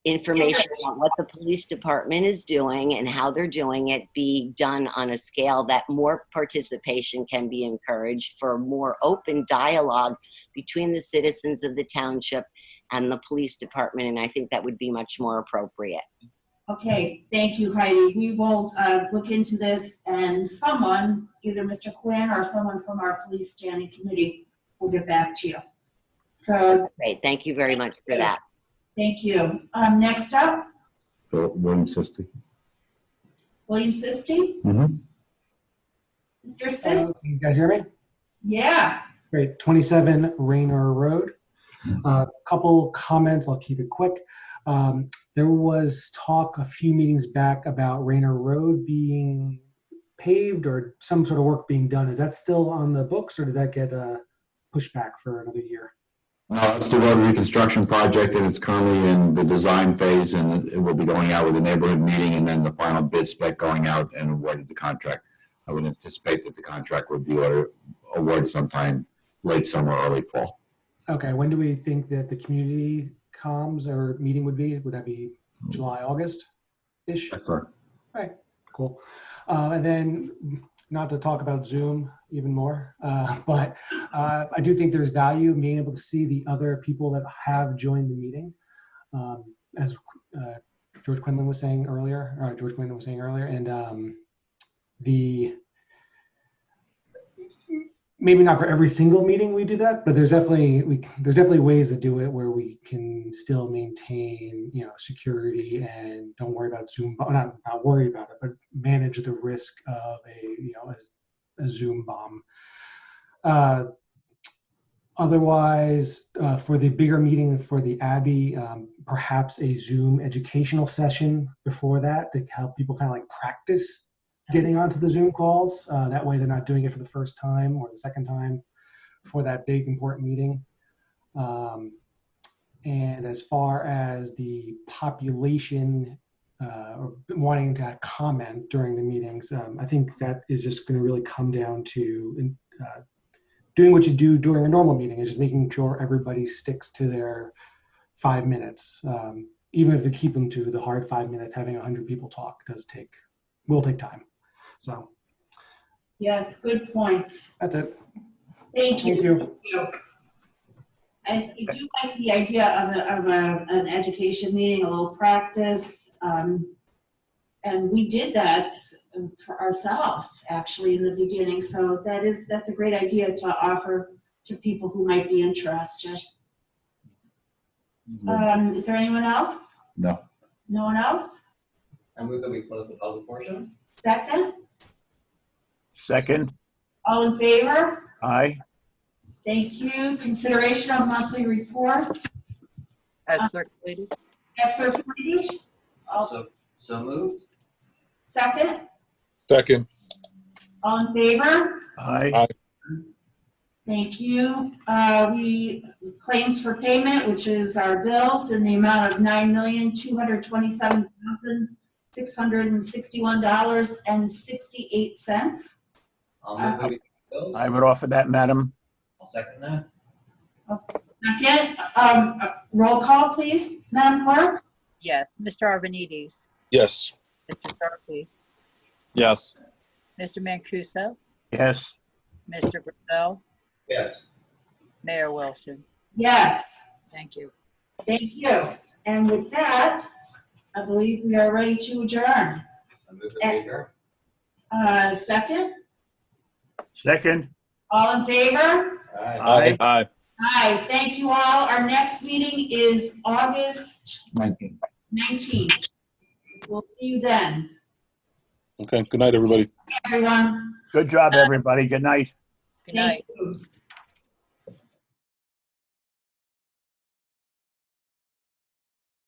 information on what the police department is doing and how they're doing it be done on a scale that more participation can be encouraged for more open dialogue between the citizens of the township and the police department. And I think that would be much more appropriate. Okay, thank you, Heidi. We will look into this, and someone, either Mr. Quinn or someone from our police standing committee, will get back to you. So, great. Thank you very much for that. Thank you. Next up, William Sisti. William Sisti. Mm-hmm. Mr. Sisti. Can you guys hear me? Yeah. Great. 27 Raynor Road. Couple comments. I'll keep it quick. There was talk a few meetings back about Raynor Road being paved or some sort of work being done. Is that still on the books, or did that get pushed back for another year? No, it's the road reconstruction project, and it's currently in the design phase, and it will be going out with a neighborhood meeting, and then the final bid spec going out and awarded the contract. I would anticipate that the contract would be awarded sometime late summer, early fall. Okay, when do we think that the community comms or meeting would be? Would that be July, August-ish? Yes, sir. All right, cool. And then, not to talk about Zoom even more, but I do think there's value in being able to see the other people that have joined the meeting. As George Quinlan was saying earlier, and maybe not for every single meeting we do that, but there's definitely ways to do it where we can still maintain, security and don't worry about Zoom, not worry about it, but manage the risk of a Zoom bomb. Otherwise, for the bigger meeting for the Abbey, perhaps a Zoom educational session before that to help people kind of like practice getting onto the Zoom calls. That way they're not doing it for the first time or the second time for that big important meeting. And as far as the population or wanting to comment during the meetings, I think that is just going to really come down to doing what you do during a normal meeting, is just making sure everybody sticks to their 5 minutes. Even if you keep them to the hard 5 minutes, having 100 people talk will take time. So Yes, good points. that's it. Thank you. Thank you. I do like the idea of an education meeting, a little practice. And we did that for ourselves actually in the beginning. So that's a great idea to offer to people who might be interested. Is there anyone else? No. No one else? I move that we close the public portion. Second? Second. All in favor? Aye. Thank you. Consideration of monthly reports. As circulated. As circulated. So moved. Second? Second. All in favor? Aye. Thank you. We claims for payment, which is our bills, in the amount of $9,227,661.68. I'll move that we pay bills. I would offer that, madam. I'll second that. Second, roll call, please, Madam Clerk. Yes. Mr. Arvanites. Yes. Mr. Sharkey. Yes. Mr. Mancuso. Yes. Mr. Brazel. Yes. Mayor Wilson. Yes. Thank you. Thank you. And with that, I believe we are ready to adjourn. I move that we adjourn. Second, Second. all in favor? Aye. Aye. Aye. Thank you all. Our next meeting is August 19th. We'll see you then. Okay. Good night, everybody. Everyone. Good job, everybody. Good night. Good night. Thank you.